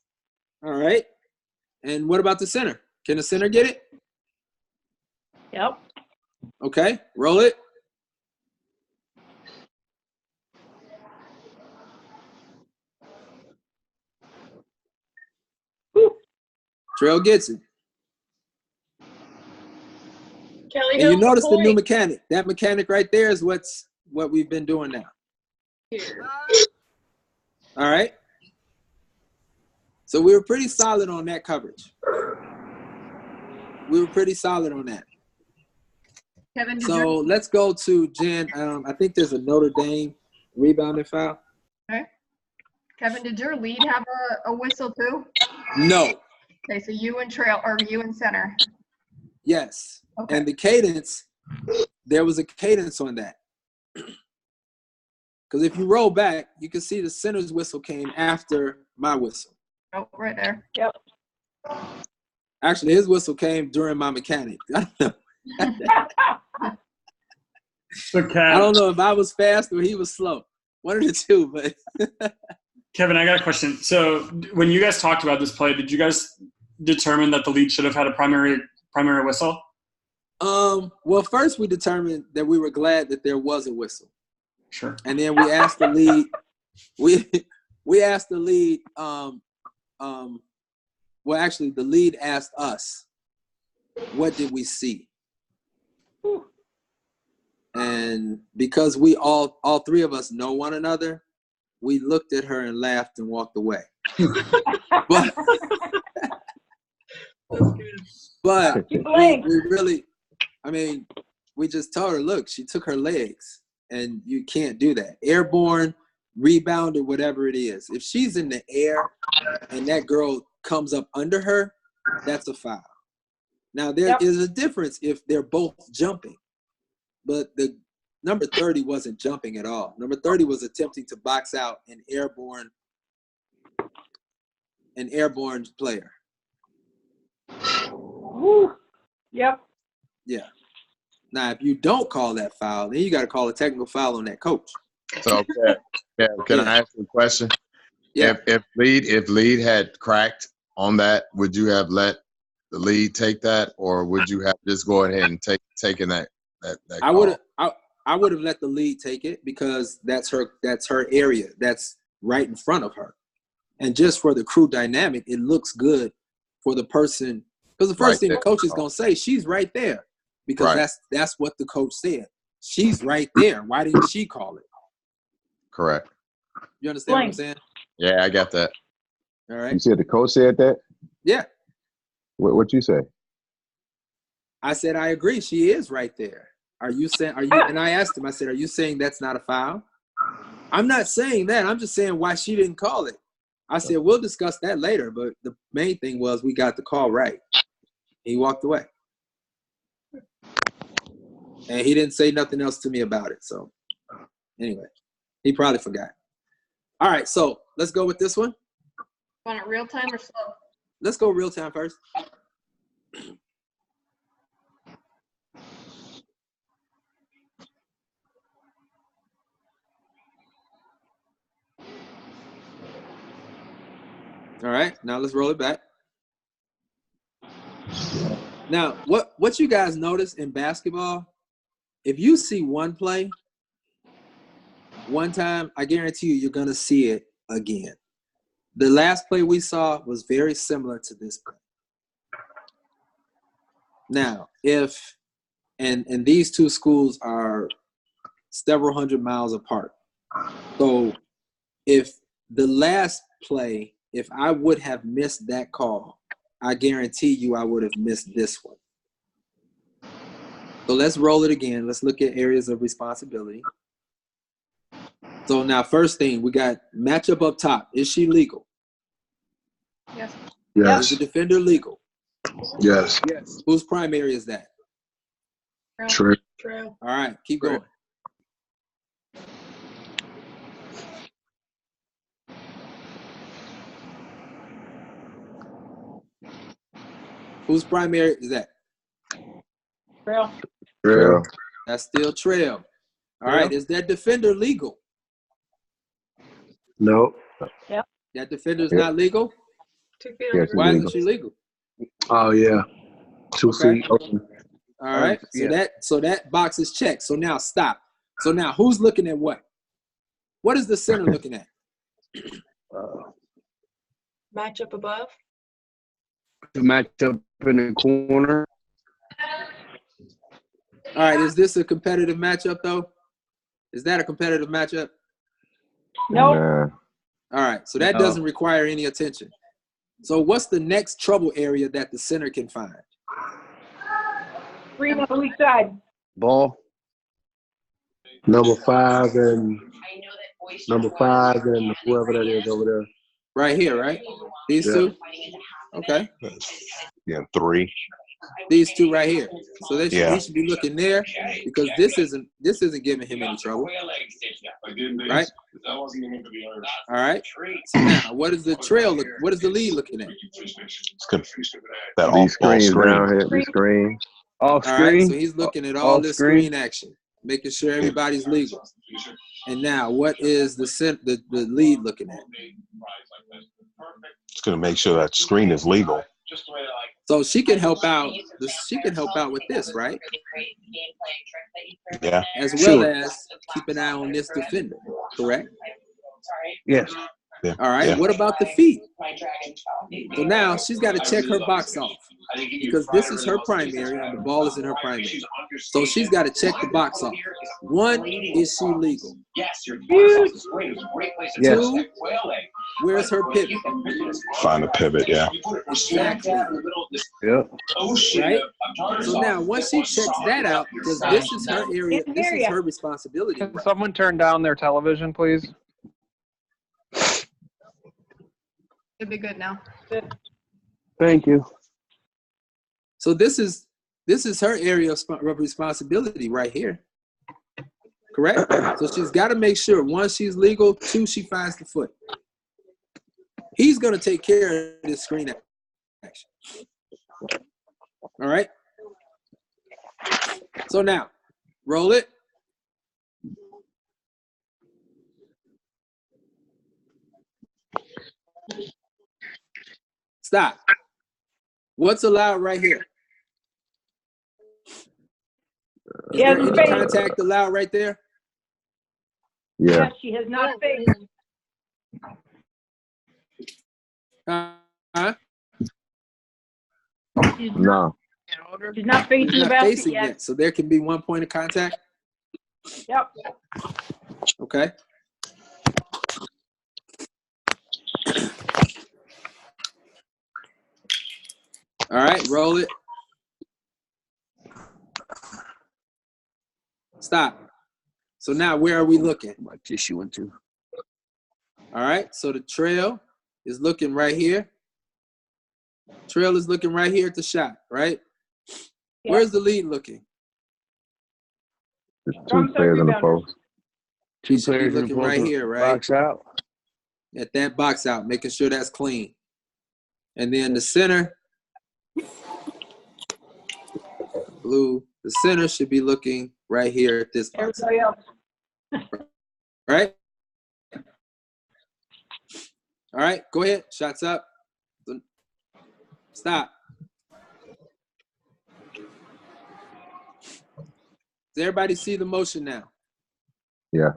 All right. And what about the center? Can the center get it? Yep. Okay, roll it. Trail gets it. Kelly And you Hill's notice the new point. mechanic. That mechanic right there is what we've been doing now. Here. All right. So we were pretty solid on that coverage. We were pretty solid on that. Kevin, did So let's go to Jen. I think there's a Notre Dame rebounding foul. okay. Kevin, did your lead have a whistle too? No. Okay, so you and trail, or you and center. Yes. Okay. And the cadence, there was a cadence on that. Because if you roll back, you can see the center's whistle came after my whistle. Oh, right there. Yep. Actually, his whistle came during my mechanic. I don't know. I don't know if I was fast or he was slow. One of the two, but Kevin, I got a question. So when you guys talked about this play, did you guys determine that the lead should have had a primary whistle? Well, first we determined that we were glad that there was a whistle. Sure. And then we asked the lead. We asked the lead. Well, actually, the lead asked us, "What did we see?" And because we all three of us know one another, we looked at her and laughed and walked away. But we really, I mean, we just told her, look, she took her legs, and you can't do that. Airborne, rebound, or whatever it is. If she's in the air and that girl comes up under her, that's a foul. Now, there is a difference if they're both jumping. But the number 30 wasn't jumping at all. Number 30 was attempting to box out an airborne player. Woo. Yep. Yeah. Now, if you don't call that foul, then you got to call a technical foul on that coach. So, can I ask you a question? Yeah. If lead had cracked on that, would you have let the lead take that, or would you have just go ahead and taken that call? I would have let the lead take it because that's her area. That's right in front of her. And just for the crew dynamic, it looks good for the person, because the first thing the coach is going to say, she's right there, because that's what the coach said. She's right there. Why didn't she call it? Correct. You understand what I'm saying? Yeah, I got that. All right. You said the coach said that? Yeah. What you say? I said, I agree. She is right there. And I asked him, I said, are you saying that's not a foul? I'm not saying that. I'm just saying why she didn't call it. I said, we'll discuss that later. But the main thing was we got the call right. He walked away. And he didn't say nothing else to me about it. So anyway, he probably forgot. All right, so let's go with this one. Want it real time or slow? Let's go real time first. All right, now let's roll it back. Now, what you guys notice in basketball, if you see one play one time, I guarantee you're going to see it again. The last play we saw was very similar to this play. Now, and these two schools are several hundred miles apart. So if the last play, if I would have missed that call, I guarantee you I would have missed this one. So let's roll it again. Let's look at areas of responsibility. So now, first thing, we got matchup up top. Is she legal? Yes. Yes. Is the defender legal? Yes. Yes. Whose primary is that? True. True. All right, keep going. Whose primary is that? Trail. True. That's still Trail. All right, is that defender legal? No. Yep. That defender is not legal? 2 feet Yes, Why illegal. isn't she legal? Oh yeah. 2 feet. Open. All right. So that box is checked. So now stop. So now who's looking at what? What is the center looking at? Matchup above. The matchup in the corner. All right. Is this a competitive matchup though? Is that a competitive matchup? No. Nah. All right. So that doesn't require any attention. So what's the next trouble area that the center can find? Green on the weak side. Ball. Number 5 and whoever that is over there. Right here, right? These two? Okay. Yeah, 3. These two right here. So they should, Yeah. he should be looking there because this isn't giving him any trouble. Right? All right. So now what is the trail look? What is the lead looking at? It's good. That These all screens screen. down here. These screens. Off All screen. right. So he's looking at all this screen action, making sure everybody's legal. And now what is the lead looking at? It's going to make sure that screen is legal. So she can help out. She can help out with this, right? Yeah. As well as keep an eye on this defender, correct? Yes. Yeah. All right. Yeah. What about the feet? So now she's got to check her box off because this is her primary and the ball is in her primary. So she's got to check the box off. 1, is she legal? Yes. 2, where's her pivot? Find a pivot, yeah. Exactly. Yep. Right? So now once she checks that out, because this is her area, this is her responsibility. Can someone turn down their television, please? Should be good now. Thank you. So this is her area of responsibility right here. Correct? So she's got to make sure 1, she's legal, 2, she finds the foot. He's going to take care of this screen action. All right? So now, roll it. Stop. What's allowed right here? Is there any contact allowed right there? Yeah. Yes, she has not faced. Huh? No. She's not facing She's the not basket facing yet. yet. So there can be 1 point of contact. Yep. Okay. All right, roll it. Stop. So now where are we looking? My tissue went to. All right, so the trail is looking right here. Trail is looking right here at the shot, right? Yeah. Where's the lead looking? There's 2 players in the post. 2 Should be players in the looking post. right here, right? Box out. At that box out, making sure that's clean. And then the center, blue, the center should be looking right here at this box. Everybody else. Right? All right, go ahead. Shots up. Stop. Does everybody see the motion now? Yeah.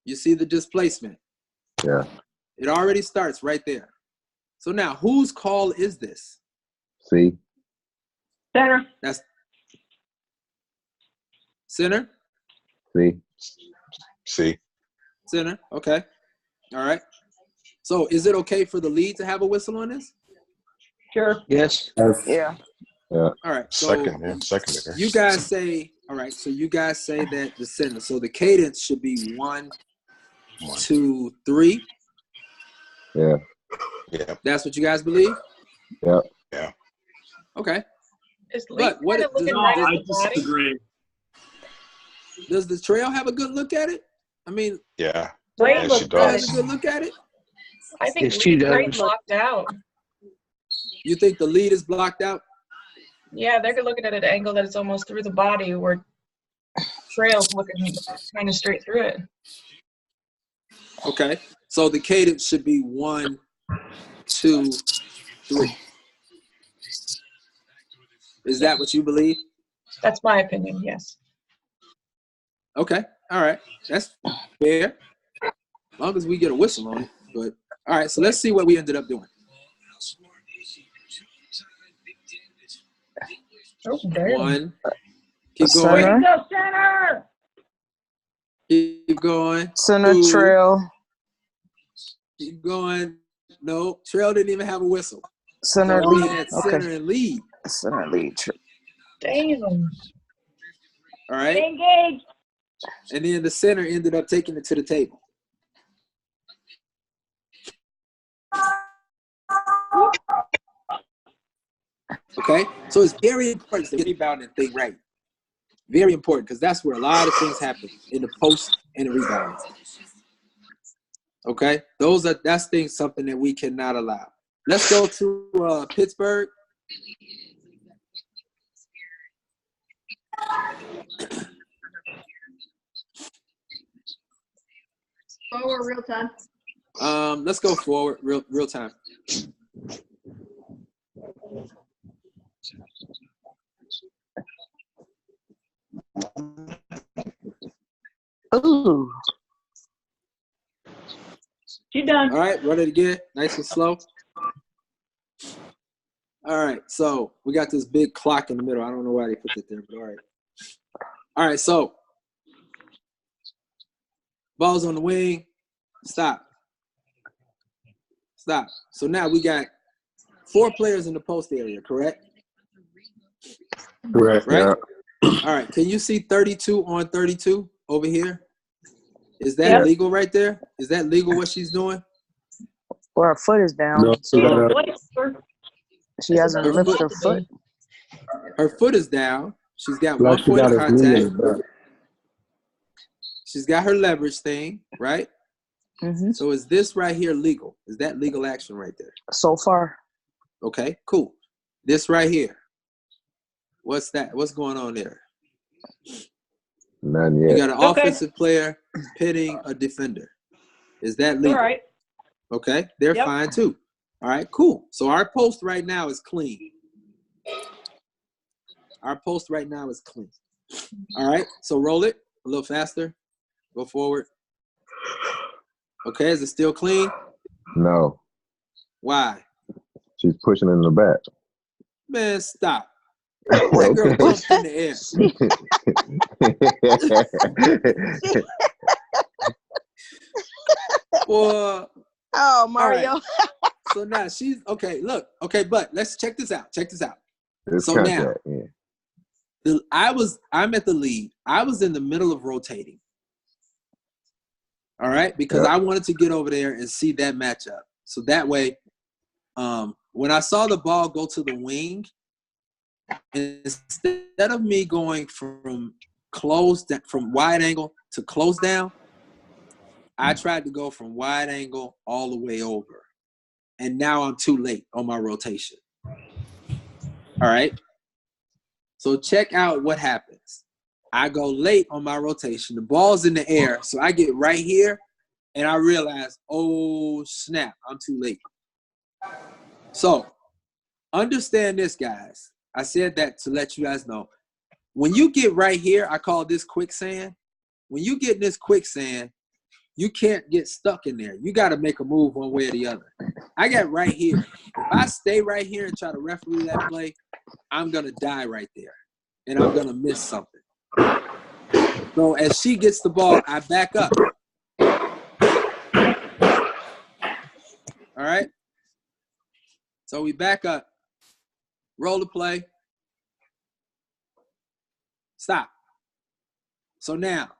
You see the displacement? Yeah. It already starts right there. So now, whose call is this? See? Center. That's center? See? See? Center, okay. All right. So is it okay for the lead to have a whistle on this? Sure. Yes. Yeah. Yeah. All right. So Secondary. you guys say, all right, so you guys say that the center. So the cadence should be 1, 2, 3. Yeah. Yeah. That's what you guys believe? Yeah. Yeah. Okay. Is Lee But what kind of looking No, right at I the body? disagree. does the trail have a good look at it? I mean, Yeah. Great Yeah, look. she trail has does. a good look at it? I think Yes, she Lee's right does. blocked out. You think the lead is blocked out? Yeah, they're looking at an angle that it's almost through the body where Trail's looking kind of straight through it. Okay. So the cadence should be 1, 2, 3. Is that what you believe? That's my opinion, yes. Okay, all right, that's fair. As long as we get a whistle on it. But all right, so let's see what we ended up doing. Oh, damn. One. Keep Way going. to go, center! Keep going. Center Two. trail. Keep going. No, Trail didn't even have a whistle. Center So we lead. had center Okay. and lead. Center lead. Damn. All right. Engage. And then the center ended up taking it to the table. Okay, so it's very important to get the rebounding thing right. Very important, because that's where a lot of things happen in the post and the rebounding. Okay, that's something that we cannot allow. Let's go to Pittsburgh. Forward, real time. Let's go forward, real time. Ooh. You're done. All right, run it again, nice and slow. All right, so we got this big clock in the middle. I don't know why they put it there, but all right. All right, so ball's on the wing. Stop. Stop. So now we got 4 players in the post area, correct? Correct. Right? Yeah. All right, can you see 32 on 32 over here? Is that legal right there? Is that legal what she's doing? Well, her foot is down. No, She hasn't lifted her foot. Her foot is down. She's got one point of contact. She's got her leverage thing, right? Mm-hmm. So is this right here legal? Is that legal action right there? So far. Okay, cool. This right here. What's that? What's going on there? None yet. You got an offensive player pitting a defender. Is that legal? All right. Okay, they're fine too. All right, cool. So our post right now is clean. Our post right now is clean. All right, so roll it a little faster. Go forward. Okay, is it still clean? No. Why? She's pushing in the back. Man, stop. That girl jumped in the air. Well, oh, Mario. Right. So now she's okay. Look, okay, but let's check this out. Check this out. It's so contact, now, I'm at the lead. I was in the middle of rotating. All right, because I wanted to get over there and see that matchup. So that way, when I saw the ball go to the wing, instead of me going from wide angle to close down, I tried to go from wide angle all the way over. And now I'm too late on my rotation. All right. So check out what happens. I go late on my rotation. The ball's in the air. So I get right here and I realize, oh, snap, I'm too late. So understand this, guys. I said that to let you guys know. When you get right here, I call this quicksand. When you get in this quicksand, you can't get stuck in there. You got to make a move one way or the other. I got right here. If I stay right here and try to referee that play, I'm going to die right there. And I'm going to miss something. So as she gets the ball, I back up. All right? So we back up. Roll the play. Stop. So now,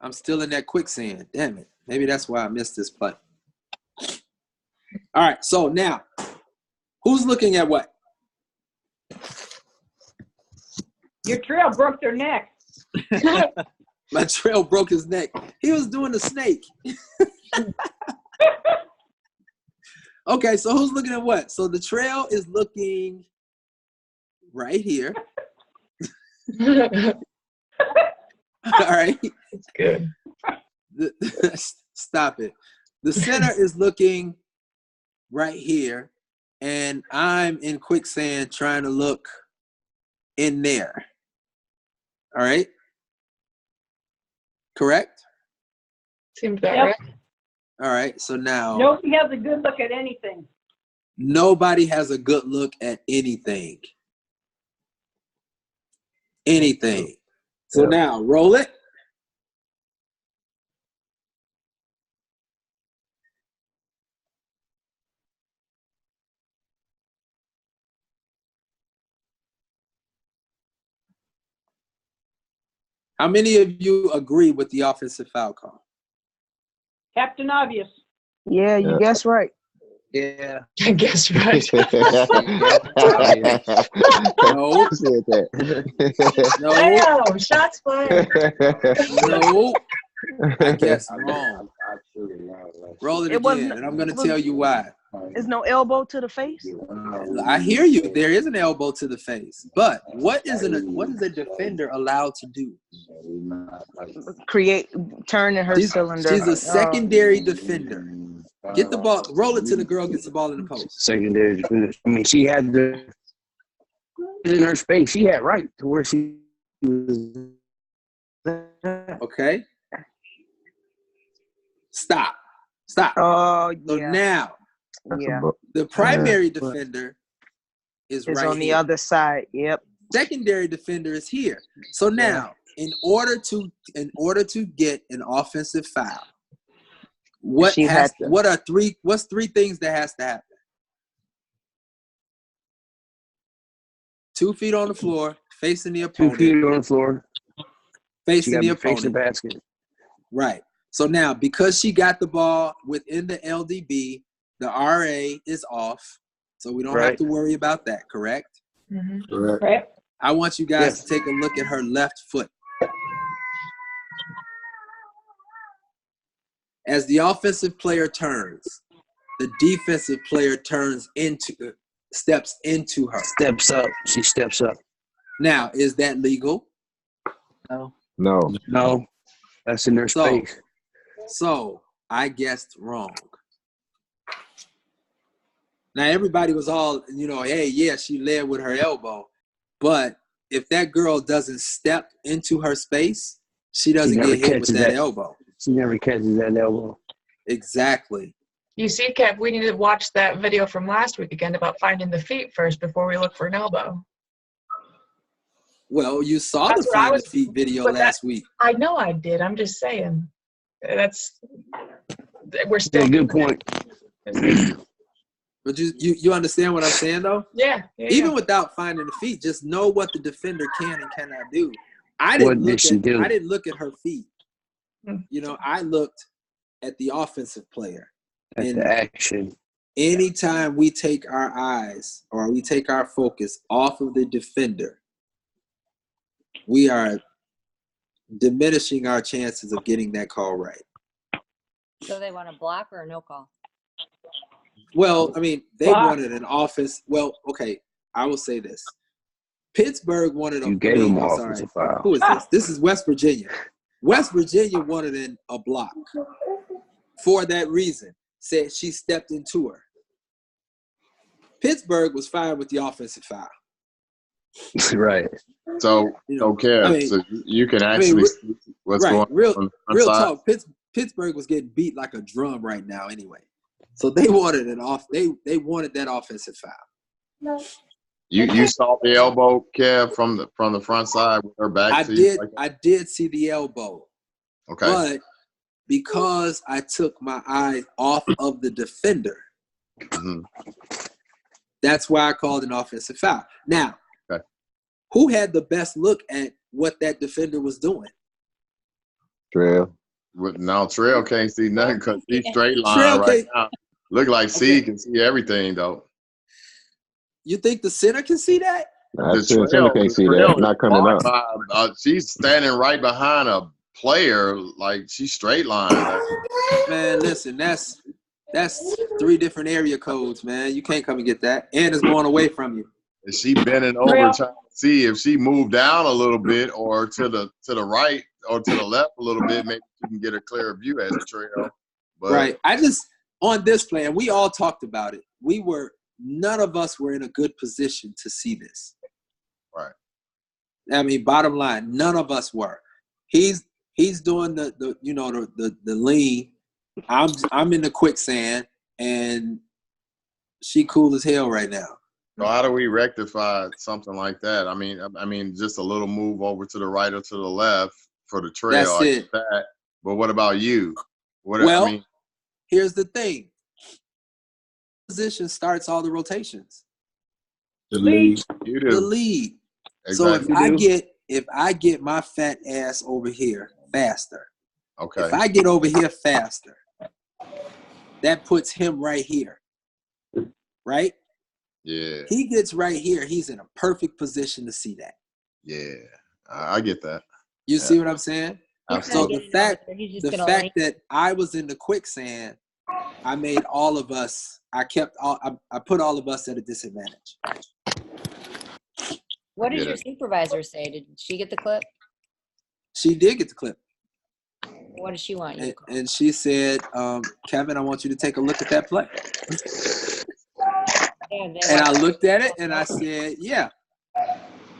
I'm still in that quicksand. Damn it. Maybe that's why I missed this play. All right, so now, who's looking at what? Your trail broke their neck. My trail broke his neck. He was doing the snake. Okay, so who's looking at what? So the trail is looking right here. All right. It's good. Stop it. The center is looking right here, and I'm in quicksand trying to look in there. All right? Correct? Seems about Yep. right. All right, so now Nobody has a good look at anything. nobody has a good look at anything. Anything. So Yeah. now roll it. How many of you agree with the offensive foul call? Captain Obvious. Yeah, you guessed right. Yeah. I guess right. No. Who said that? No. Damn, shots fired. No. I guess wrong. Roll it It wasn't. again, and I'm going to was- tell you why. There's no elbow to the face. I hear you. There is an elbow to the face, but what is a defender allowed to do? Turning her cylinder. She's a secondary defender. Get the ball. Roll it till the girl gets the ball in the post. Secondary defender. I mean, she had the in her space. She had right to where she was. Okay. Stop. Oh, So yeah. now, Yeah. the primary defender is It's right on the here. other side. Yep. Secondary defender is here. So now, in order to get an offensive foul, what's three things that has to happen? 2 feet on the floor, facing the 2 opponent. feet on the floor. Facing the Facing opponent. the basket. Right. So now, because she got the ball within the LDB, the RA is off. So we don't have to worry about that, correct? Mm-hmm. Right. I want you guys to take a look at her left foot. As the offensive player turns, the defensive player steps into her. Steps up. She steps up. Now, is that legal? No. No. That's in their space. So I guessed wrong. Now everybody was all, hey, yeah, she led with her elbow. But if that girl doesn't step into her space, she doesn't get hit with that elbow. She never catches that elbow. Exactly. You see, Kev, we need to watch that video from last week again about finding the feet first before we look for an elbow. Well, you saw the find the feet video last week. I know I did. I'm just saying. We're still. Good point. But you understand what I'm saying, though? Yeah. Even without finding the feet, just know what the defender can and cannot do. I didn't look at her feet. I looked at the offensive player. At the action. Anytime we take our eyes or we take our focus off of the defender, we are diminishing our chances of getting that call right. So they want a block or a no call? Well, I mean, they wanted an offense. Well, okay, I will say this. Pittsburgh wanted a offensive foul. Who is this? This is West Virginia. West Virginia wanted a block. For that reason, said she stepped into her. Pittsburgh was fine with the offensive foul. Right. So, Kev, so you can actually see what's going on. Real talk. Pittsburgh was getting beat like a drum right now anyway. So they wanted they wanted that offensive foul. You saw the elbow, Kev, from the front side with her back. I did see the elbow. Okay. But because I took my eyes off of the defender, that's why I called an offensive foul. Now, who had the best look at what that defender was doing? Trail. Now Trail can't see nothing because he's straight line right now. Look like C can see everything though. You think the center can see that? The center can't see that. Not coming up. She's standing right behind a player, like she's straight line. Man, listen, that's 3 different area codes, man. You can't come and get that. And it's going away from you. Is she bending over trying to see if she moved down a little bit or to the right or to the left a little bit, maybe you can get a clearer view as a Trail. But right. I just on this play, and we all talked about it. None of us were in a good position to see this. Right. I mean, bottom line, none of us were. He's doing the lean. I'm in the quicksand, and she cool as hell right now. So how do we rectify something like that? I mean, just a little move over to the right or to the left for the trail. That's I it. get that. But what about you? Well, here's the thing. Position starts all the rotations. The lead. You do. The lead. Exactly. So if I get my fat ass over here faster, okay. If I get over here faster, that puts him right here. Right? Yeah. He gets right here. He's in a perfect position to see that. Yeah. I get that. You see what I'm saying? Absolutely. So the fact that I was in the quicksand, I made all of us, I put all of us at a disadvantage. What did your supervisor say? Did she get the clip? She did get the clip. What does she want you to call? And she said, Kevin, I want you to take a look at that play. And I looked at it and I said, yeah.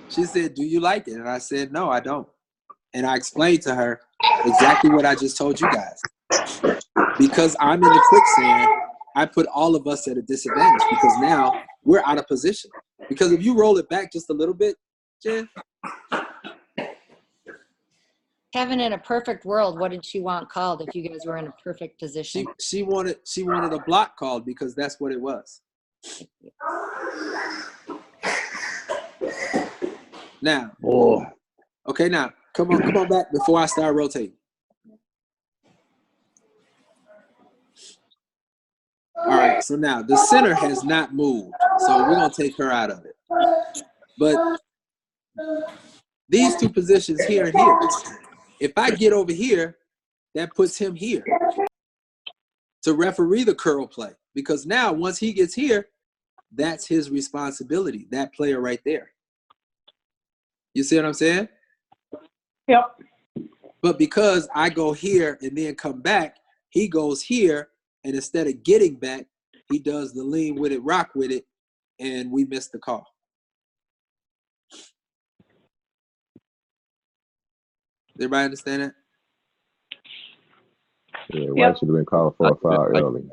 She said, do you like it? And I said, no, I don't. And I explained to her exactly what I just told you guys. Because I'm in the quicksand, I put all of us at a disadvantage because now we're out of position. Because if you roll it back just a little bit, Jen. Kevin, in a perfect world, what did she want called if you guys were in a perfect position? She wanted a block called because that's what it was. Now, okay, now come on back before I start rotating. All right, so now the center has not moved, so we're gonna take her out of it. But these two positions here and here, if I get over here, that puts him here to referee the curl play, because now once he gets here, that's his responsibility, that player right there. You see what I'm saying? Yep. But because I go here and then come back, he goes here, and instead of getting back, he does the lean with it, rock with it, and we miss the call. Everybody understand that? Yeah, White should have been called for a foul early.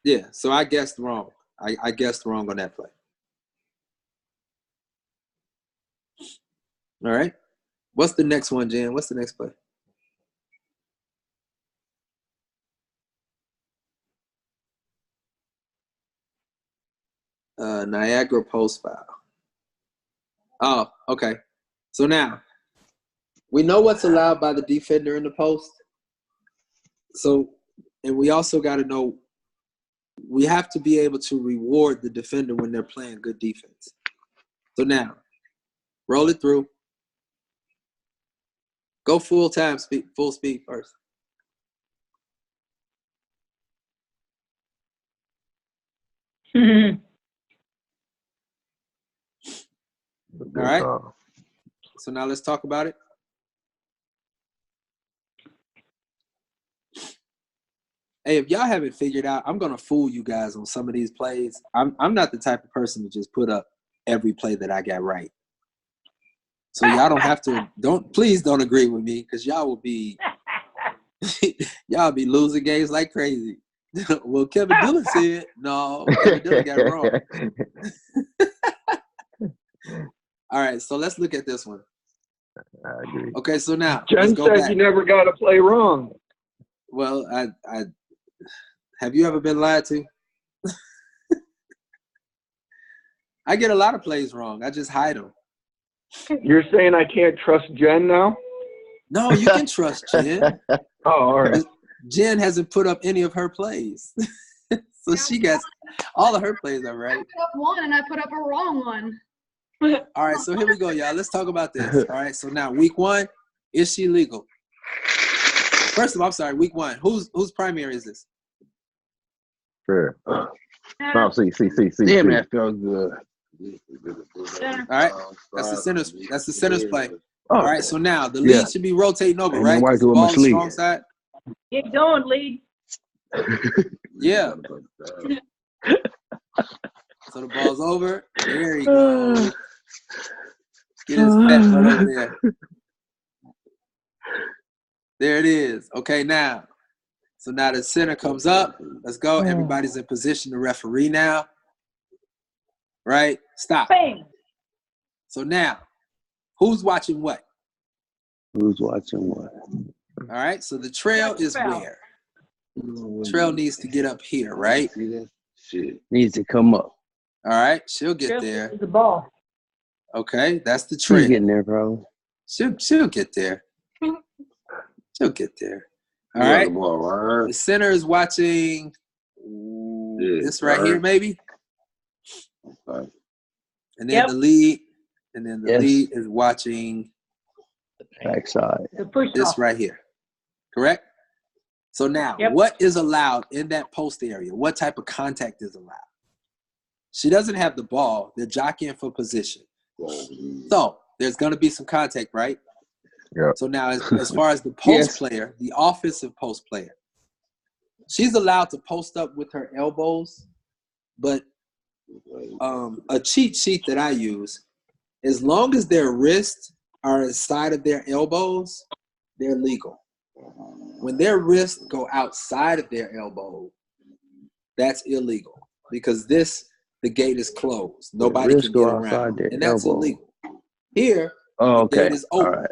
Yeah, so I guessed wrong. I guessed wrong on that play. All right. What's the next one, Jen? What's the next play? Niagara post foul. Oh, okay. So now we know what's allowed by the defender in the post. So, and we also got to know we have to be able to reward the defender when they're playing good defense. So now, roll it through. Go full speed first. All right. So now let's talk about it. Hey, if y'all haven't figured out, I'm gonna fool you guys on some of these plays. I'm not the type of person to just put up every play that I got right. So y'all don't have to. Please don't agree with me, because y'all will be y'all be losing games like crazy. Well, Kevin Dillon said no. Kevin Dillon got it wrong. All right, so let's look at this one. I agree. Okay, so now Jen let's go said back. you never got to play wrong. Well, I have you ever been lied to? I get a lot of plays wrong. I just hide them. You're saying I can't trust Jen now? No, you can trust Jen. Oh, all right. Jen hasn't put up any of her plays. So she got all of her plays are right. I put up one and I put up a wrong one. All right, so here we go, y'all. Let's talk about this. All right, so now week 1, is she legal? First of all, I'm sorry, week 1. Whose primary is this? Fair. No, see. Damn, that felt good. All right, that's the center's play. All right, so now the lead Yeah. should be rotating over, And right? then White 'Cause the do a ball is mislead. strong side. Get going, lead. Yeah. So the ball's over. There you go. Get his pet butt over there. There it is. Okay, now. So now the center comes up. Let's go. Everybody's in position to referee now. Right? Stop. Bang. So now, who's watching what? Who's watching what? All right. So the trail is where? Trail needs to get up here, right? See that? Shit. Needs to come up. All right. She'll get there. The ball. Okay. That's the trail. She's getting there, bro. She'll get there. She'll get there. All right. The center is watching this right here, maybe. Okay. And then the lead, lead is watching backside. This right here. Correct? So now, what is allowed in that post area? What type of contact is allowed? She doesn't have the ball. They're jockeying for position. So there's going to be some contact, right? Yeah. So now, as far as the post player, the offensive post player, she's allowed to post up with her elbows, but a cheat sheet that I use, as long as their wrists are inside of their elbows, they're legal. When their wrists go outside of their elbow, that's illegal because the gate is closed. Nobody can get around, and that's illegal. Here, the gate is open,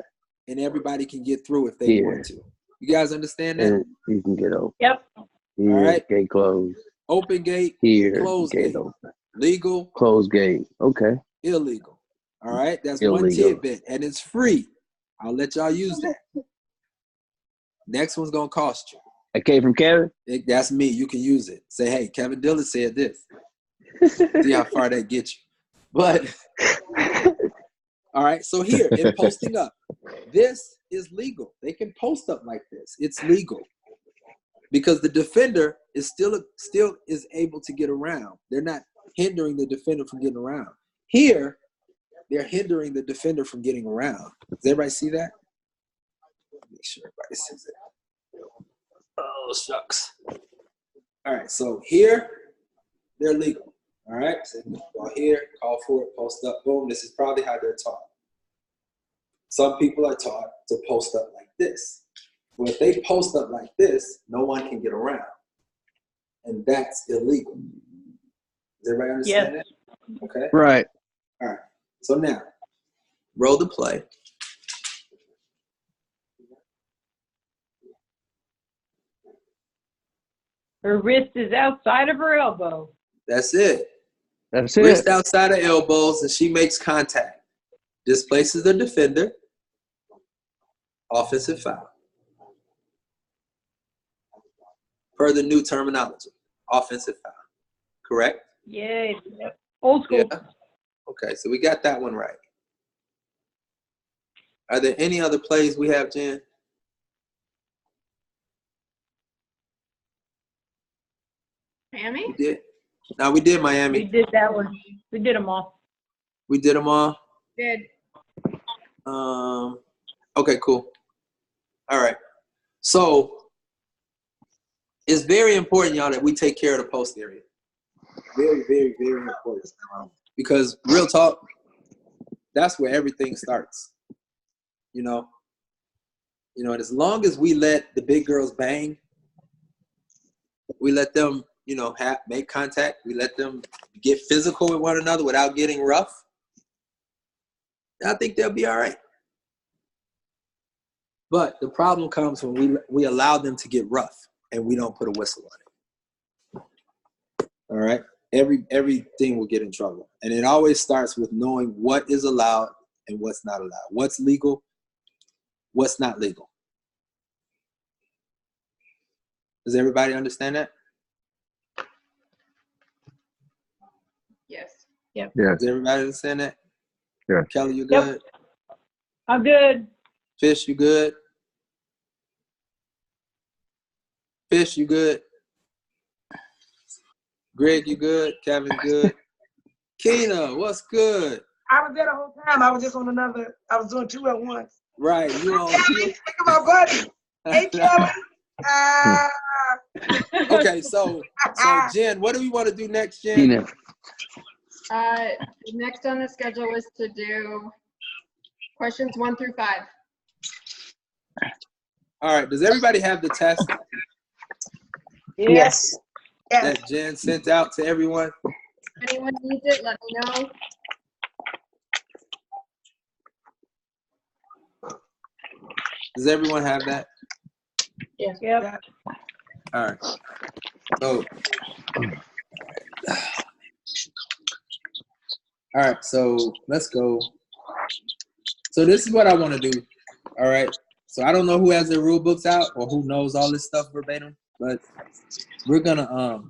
and everybody can get through if they want to. You guys understand that? And you can get open. Yep. Here, all right. Gate closed. Open gate. Here, closed gate gate. open. Legal. Closed gate. Okay. Illegal. All right. That's Illegal. one tidbit, and it's free. I'll let y'all use that. Next one's gonna cost you. That came from Kevin? That's me. You can use it. Say, hey, Kevin Dillon said this. See how far that gets you. But all right, so here in posting up, this is legal. They can post up like this. It's legal because the defender is still is able to get around. They're not hindering the defender from getting around. Here, they're hindering the defender from getting around. Does everybody see that? Make sure everybody sees it. Oh, shucks. All right, so here, they're legal. All right, so ball here, call for it, post up, boom. This is probably how they're taught. Some people are taught to post up like this. Well, if they post up like this, no one can get around. And that's illegal. Does everybody understand that? Okay. Right. All right. So now, roll the play. Her wrist is outside of her elbow. That's it. That's it. Wrist outside of elbows, and she makes contact. Displaces the defender. Offensive foul. Per the new terminology, offensive foul. Correct? Yeah. Old school. Yeah. Okay, so we got that one right. Are there any other plays we have, Jen? Miami? We did. No, we did Miami. We did that one. We did them all. We did them all. Good. Okay, cool. All right. So it's very important, y'all, that we take care of the post area. Very, very, very important. Because real talk, that's where everything starts. You know, and as long as we let the big girls bang, we let them, make contact, we let them get physical with one another without getting rough, I think they'll be all right. But the problem comes when we allow them to get rough and we don't put a whistle on it. All right? Everything will get in trouble. And it always starts with knowing what is allowed and what's not allowed. What's legal, what's not legal. Does everybody understand that? Yes. Yep. Yeah. Does everybody understand that? Yeah. Kelly, you good? I'm good. Fish, you good? Fish, you good? Greg, you good? Kevin, good? Keena, what's good? I was there the whole time. I was just on another. I was doing two at once. Right, you on? Look at my buddy. Hey, Kelly. Okay, so Jen, what do we want to do next, Jen? Keena. Next on the schedule is to do Questions 1 through 5. All right. Does everybody have the test Yes. that Jen sent out to everyone? If anyone needs it, let me know. Does everyone have that? Yeah. Yep. All right. So, all right. So let's go. So this is what I want to do. All right. So I don't know who has their rule books out or who knows all this stuff verbatim, but we're gonna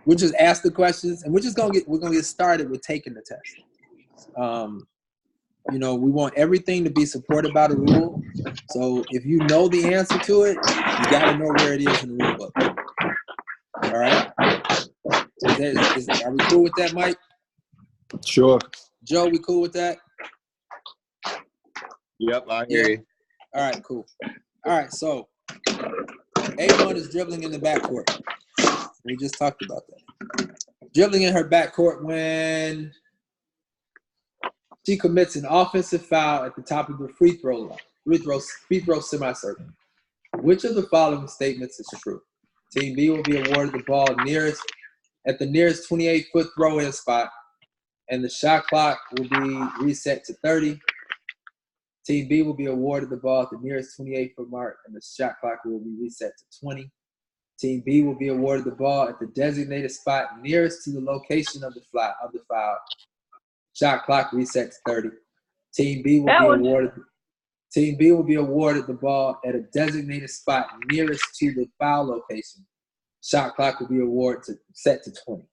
we'll just ask the questions and we're gonna get started with taking the test. You know, we want everything to be supported by the rule. So if you know the answer to it, you got to know where it is in the rule book. All right. Are we cool with that, Mike? Sure. Joe, we cool with that? Yep, I hear you. All right, cool. All right, so A1 is dribbling in the backcourt. We just talked about that. Dribbling in her backcourt when she commits an offensive foul at the top of the free throw line, semicircle. Which of the following statements is true? Team B will be awarded the ball at the nearest 28-foot throw-in spot, and the shot clock will be reset to 30. Team B will be awarded the ball at the nearest 28-foot mark, and the shot clock will be reset to 20. Team B will be awarded the ball at the designated spot nearest to the location of the foul. Shot clock reset to 30. Team B will be awarded the ball at a designated spot nearest to the foul location. Shot clock will be set to 20.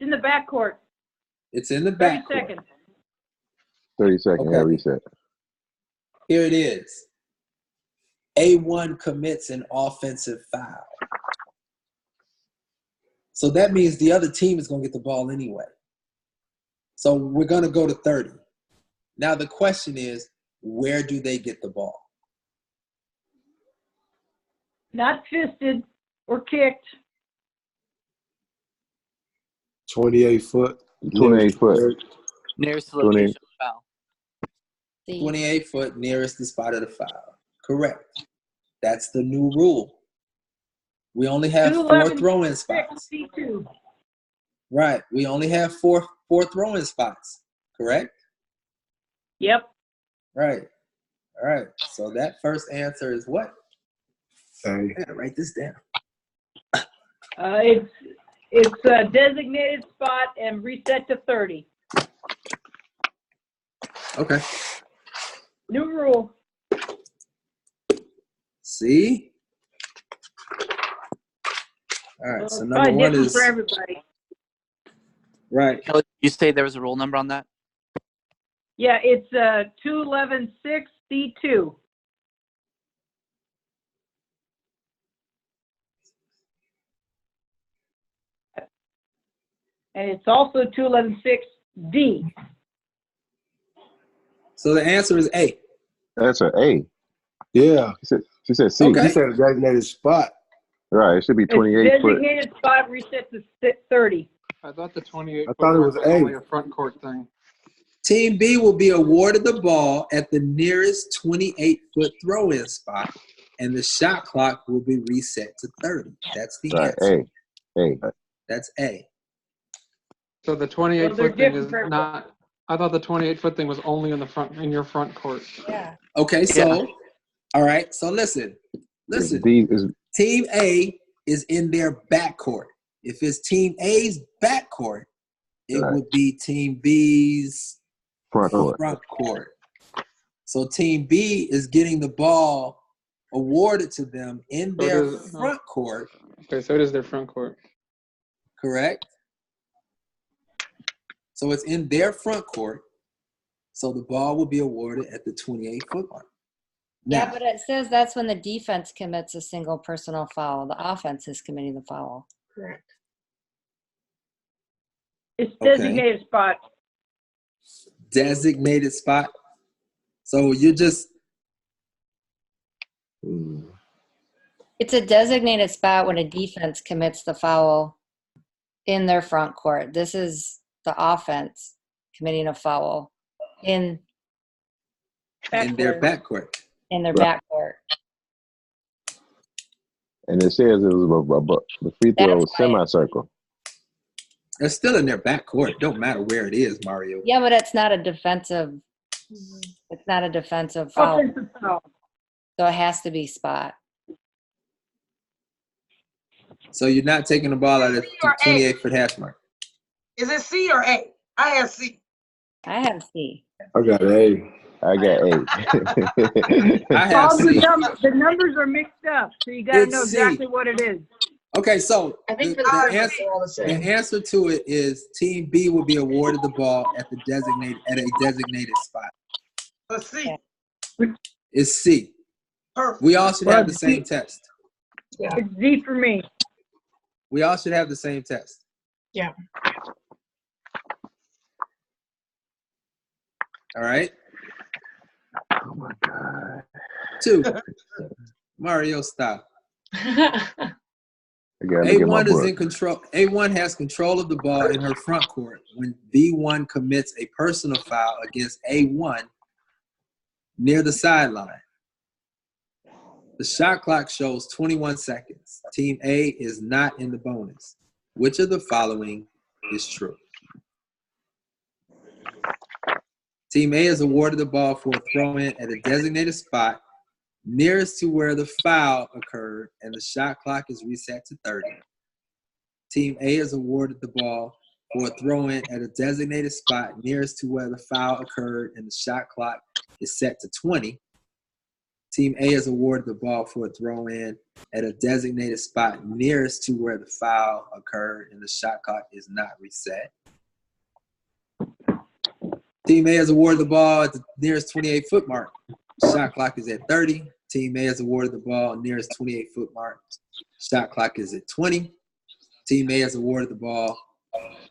In the backcourt. It's in the 30 backcourt. seconds. 30 seconds. Okay. Yeah, reset. Here it is. A1 commits an offensive foul. So that means the other team is going to get the ball anyway. So we're going to go to 30. Now the question is, where do they get the ball? Not fisted or kicked. 28 foot. 28 foot. Nearest location of foul. 28 foot nearest the spot of the foul. Correct. That's the new rule. We only have 4 throw-in spots. C2. Right. We only have four throw-in spots. Correct? Yep. Right. All right. So that first answer is what? Hey. I gotta write this down. It's a designated spot and reset to 30. Okay. New rule. See? All right. So number one is for everybody. right. Kelly, you say there was a roll number on that? Yeah, it's 2116 C2. And it's also 2116 D. So the answer is A. That's an A. Yeah. She said C. Okay. He said a designated spot. Right. It should be It's 28 foot. designated spot reset to 30. I thought the 28 I thought it was A. only a front court thing. Team B will be awarded the ball at the nearest 28-foot throw-in spot, and the shot clock will be reset to 30. That's the Right. answer. A. That's A. So the 28 Well, they're foot thing is different. not. I thought the 28 foot thing was only in your front court. Yeah. Okay, so, all right, so listen. D is Team A is in their backcourt. If it's Team A's backcourt, it Right. would be Team B's front court. front court. So Team B is getting the ball awarded to them in So it their is- front court, Okay, so it is their front court. correct? So it's in their front court. So the ball will be awarded at the 28-foot mark. Yeah, Now, but it says that's when the defense commits a single personal foul. The offense is committing the foul. Correct. It's Okay. designated spot. designated spot. So you're just It's a designated spot when a defense commits the foul in their front court. This is the offense committing a foul in their backcourt. backcourt. And it says it was the free throw was semicircle. It's still in their backcourt. Don't matter where it is, Mario. Yeah, but it's not a defensive. It's not a defensive foul. Offensive foul. So it has to be spot. So you're not taking the ball out of the 28-foot hash mark. Is it C or A? I have C. I have C. I got A. I got A. I have All C. the numbers are mixed up, so you got to It's know C. exactly what it is. Okay, so I think the, for the the, answer, they're all the same. the answer to it is Team B will be awarded the ball at a designated spot. Let's see. It's C. Perfect. We all should have the same test. Yeah. It's Z for me. We all should have the same test. Yeah. All right. Oh my God. 2. Mario, stop. I gotta look at my A1 is book. in control. A1 has control of the ball in her front court when B1 commits a personal foul against A1 near the sideline. The shot clock shows 21 seconds. Team A is not in the bonus. Which of the following is true? Team A is awarded the ball for a throw-in at a designated spot nearest to where the foul occurred, and the shot clock is reset to 30. Team A is awarded the ball for a throw-in at a designated spot nearest to where the foul occurred, and the shot clock is set to 20. Team A is awarded the ball for a throw-in at a designated spot nearest to where the foul occurred, and the shot clock is not reset. Team A is awarded the ball at the nearest 28-foot mark. Shot clock is at 30. Team A is awarded the ball nearest 28-foot mark. Shot clock is at 20. Team A is awarded the ball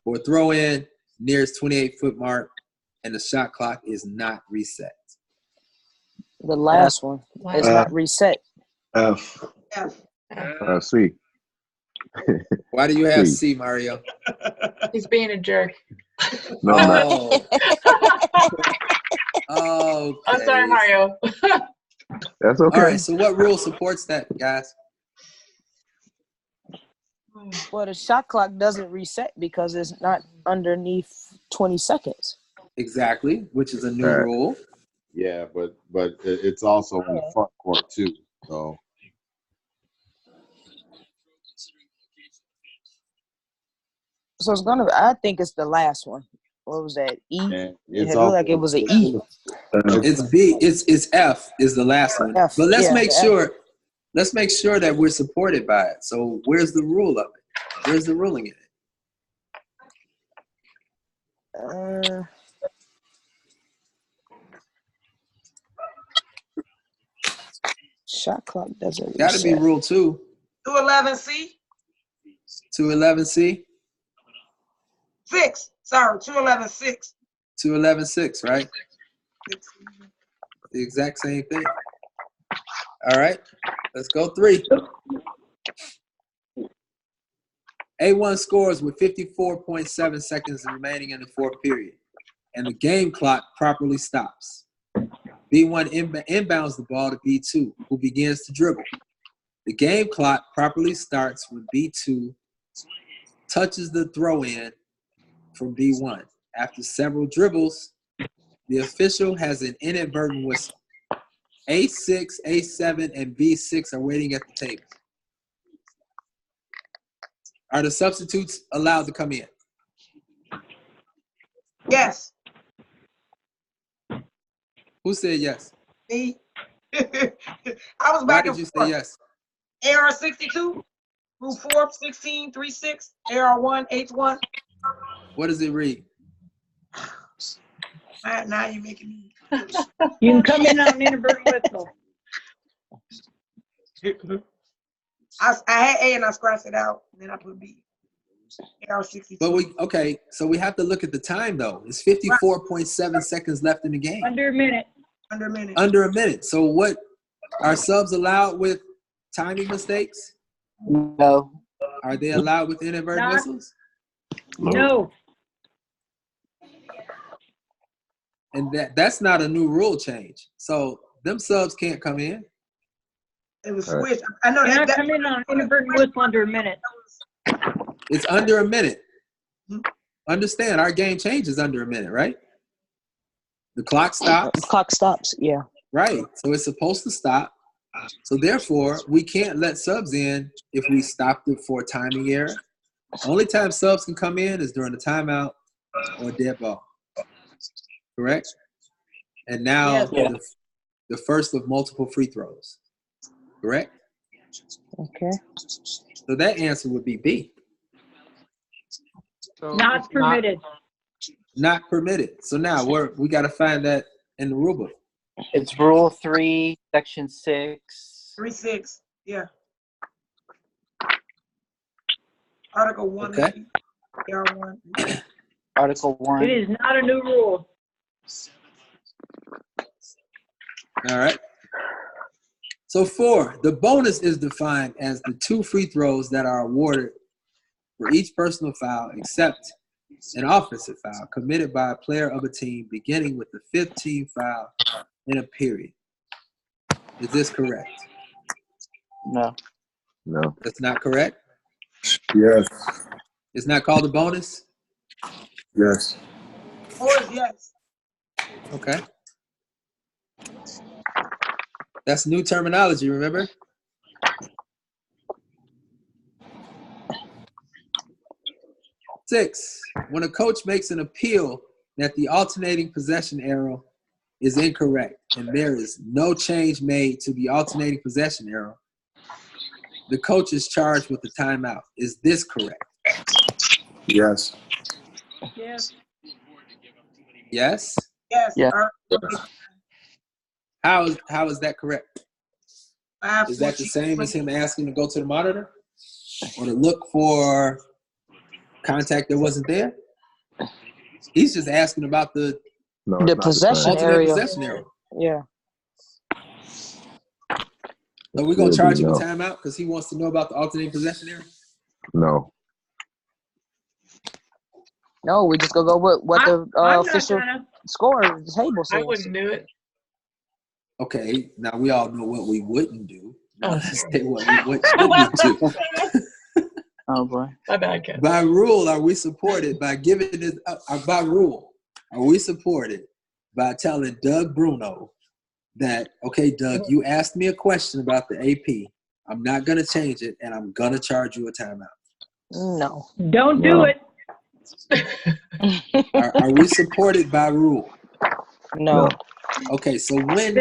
for a throw-in nearest 28-foot mark, and the shot clock is not reset. The last one is not reset. F. C. Why do you have C. C, Mario? He's being a jerk. No, I'm not. Oh. Okay. I'm sorry, Mario. That's okay. All right, so what rule supports that, guys? Well, the shot clock doesn't reset because it's not underneath 20 seconds. Exactly, which is a new Right. rule. Yeah, but it's also in the front court too. So So it's gonna. I think it's the last one. What was that? E. and It it's looked like it was an E. It's B. It's F is the last one. F, But let's yeah, make the F. sure. Let's make sure that we're supported by it. So where's the rule of it? Where's the ruling in it? Shot clock doesn't Got to be reset. rule 2. 211C. 211C. 6. Sorry, 211-6. 211-6, right? The exact same thing. All right, let's go 3. A1 scores with 54.7 seconds remaining in the fourth period, and the game clock properly stops. B1 inbounds the ball to B2, who begins to dribble. The game clock properly starts when B2 touches the throw-in from B1. After several dribbles, the official has an inadvertent whistle. A6, A7, and B6 are waiting at the table. Are the substitutes allowed to come in? Yes. Who said yes? Me. I was Why back did and you say forth. yes? AR 62, Rule 4, 16, 36, AR 1, H1. What does it read? Now you're making me. You can come in on an inadvertent whistle. I had A and I scratched it out, and then I put B. AR 62. But so we have to look at the time though. It's 54.7 seconds left in the game. Under a minute. Under a minute. Under a minute. So what are subs allowed with timing mistakes? No. Are they allowed with inadvertent Not- whistles? No. And that's not a new rule change. So them subs can't come in. It was switched. I know Cannot that. come in on inadvertent whistle under a minute. It's under a minute. Understand, our game changes under a minute, right? The clock stops. Clock stops. Yeah. Right. So it's supposed to stop. So therefore, we can't let subs in if we stopped it for a timing error. Only time subs can come in is during the timeout or dead ball. Correct? And now the first of multiple free throws. Correct? Okay. So that answer would be B. So Not permitted. Not permitted. So now we got to find that in the rule book. It's Rule 3, Section 6. 3-6. Yeah. Article 1. Okay. PR1. Article 1. It is not a new rule. All right. So 4, the bonus is defined as the 2 free throws that are awarded for each personal foul except an offensive foul committed by a player of a team beginning with the 5th team foul in a period. Is this correct? No. No. That's not correct? Yes. It's not called a bonus? Yes. 4 is yes. Okay. That's new terminology, remember? Six, when a coach makes an appeal that the alternating possession arrow is incorrect and there is no change made to the alternating possession arrow, the coach is charged with the timeout. Is this correct? Yes. Yes. Yes? Yes. Yeah. How is that correct? Is that the same as him asking to go to the monitor? Or to look for contact that wasn't there? He's just asking about the possession alternate area. possession arrow. Yeah. So we're going to charge him a timeout because he wants to know about the alternate possession arrow? No. No, we just gonna go with what the official score table says. I wouldn't do it. Okay, now we all know what we wouldn't do. Now let's say what we do. Oh boy. My bad, Ken. By rule, are we supported by giving this? By rule, are we supported by telling Doug Bruno that, okay, Doug, you asked me a question about the AP. I'm not gonna change it, and I'm gonna charge you a timeout. No. Don't do it. Are we supported by rule? No. Okay, so when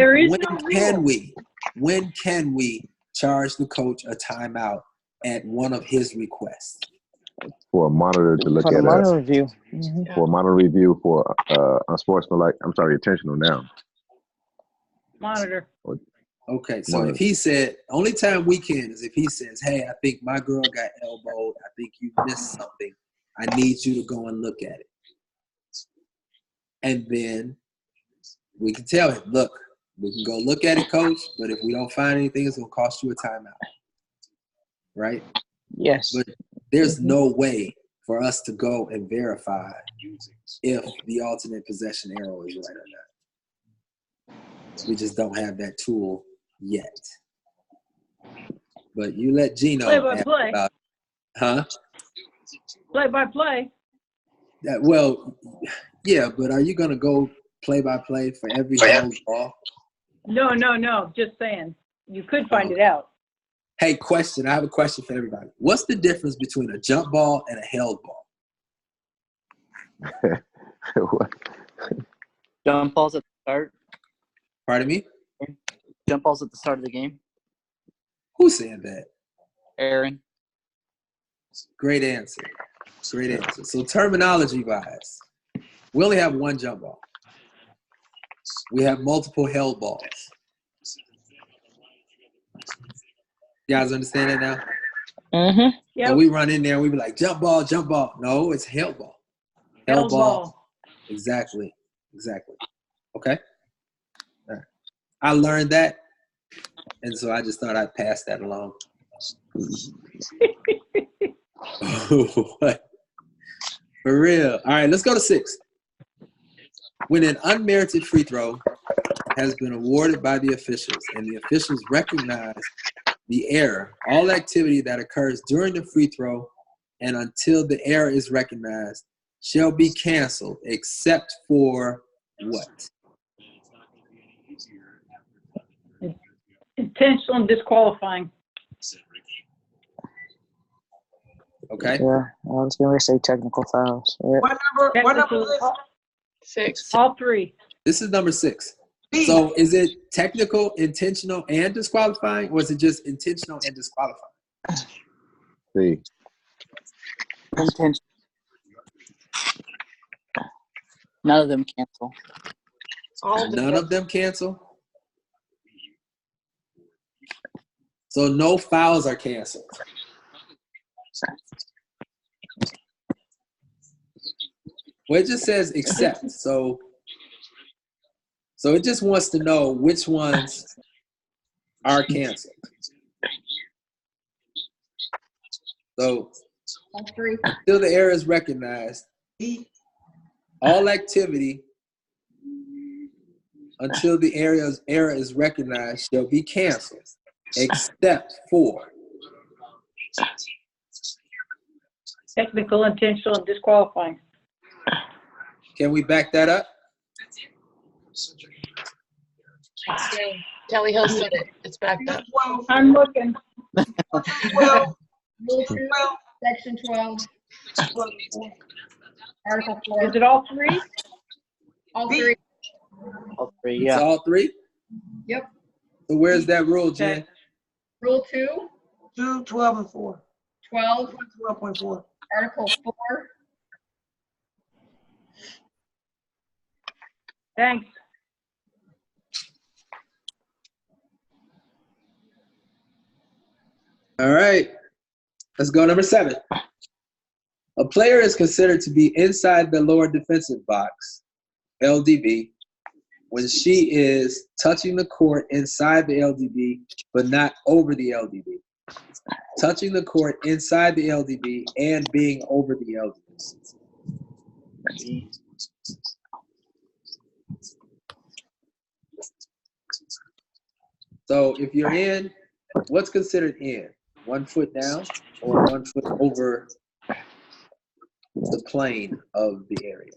can we charge the coach a timeout at one of his requests? For a monitor to look For the at monitor review. Mm-hmm. For a monitor review for unsportsmanlike, intentional now. Monitor. Okay, so if he said, only time we can is if he says, hey, I think my girl got elbowed. I think you missed something. I need you to go and look at it. And then we can tell him, look, we can go look at it, coach, but if we don't find anything, it's going to cost you a timeout. Right? Yes. But there's no way for us to go and verify if the alternate possession arrow is right or not. We just don't have that tool yet. But you let Gino ask Play-by-play. about it. Huh? Play-by-play. Well, yeah, but are you going to go play-by-play for every held ball? No. Just saying. You could find it out. Hey, question. I have a question for everybody. What's the difference between a jump ball and a held ball? What? Jump balls at the start. Pardon me? Jump balls at the start of the game. Who said that? Aaron. Great answer. Great answer. So terminology-wise, we only have one jump ball. We have multiple held balls. You guys understand that now? Mm-hmm. Yep. So we run in there and we be like, jump ball, jump ball. No, it's held ball. Held ball. Exactly. Okay? All right. I learned that, and so I just thought I'd pass that along. What? For real. All right, let's go to 6. When an unmerited free throw has been awarded by the officials and the officials recognize the error, all activity that occurs during the free throw and until the error is recognized shall be canceled except for what? Intentional and disqualifying. Okay. Yeah, I was going to say technical fouls. Yeah. What number is this? 6. All 3. This is number 6. So is it technical, intentional, and disqualifying, or is it just intentional and disqualifying? See. Intention. None of them cancel. None of them cancel? So no fouls are canceled. Well, it just says except. So it just wants to know which ones are canceled. So until the error is recognized, all activity until the error is recognized shall be canceled, except for Technical, intentional, and disqualifying. Can we back that up? Kelly Hill said it. It's backed up. I'm looking. Rule 2, Section 12, Article 4. Is it all 3? All 3. All 3, It's yeah. all 3? Yep. So where's that rule, Jen? Rule 2, 2, 12, and 4. 12, 12.4. Article 4. Thanks. All right. Let's go number 7. A player is considered to be inside the lower defensive box, LDB, when she is touching the court inside the LDB, but not over the LDB. Touching the court inside the LDB and being over the LDB. So if you're in, what's considered in? 1 foot down or 1 foot over the plane of the area?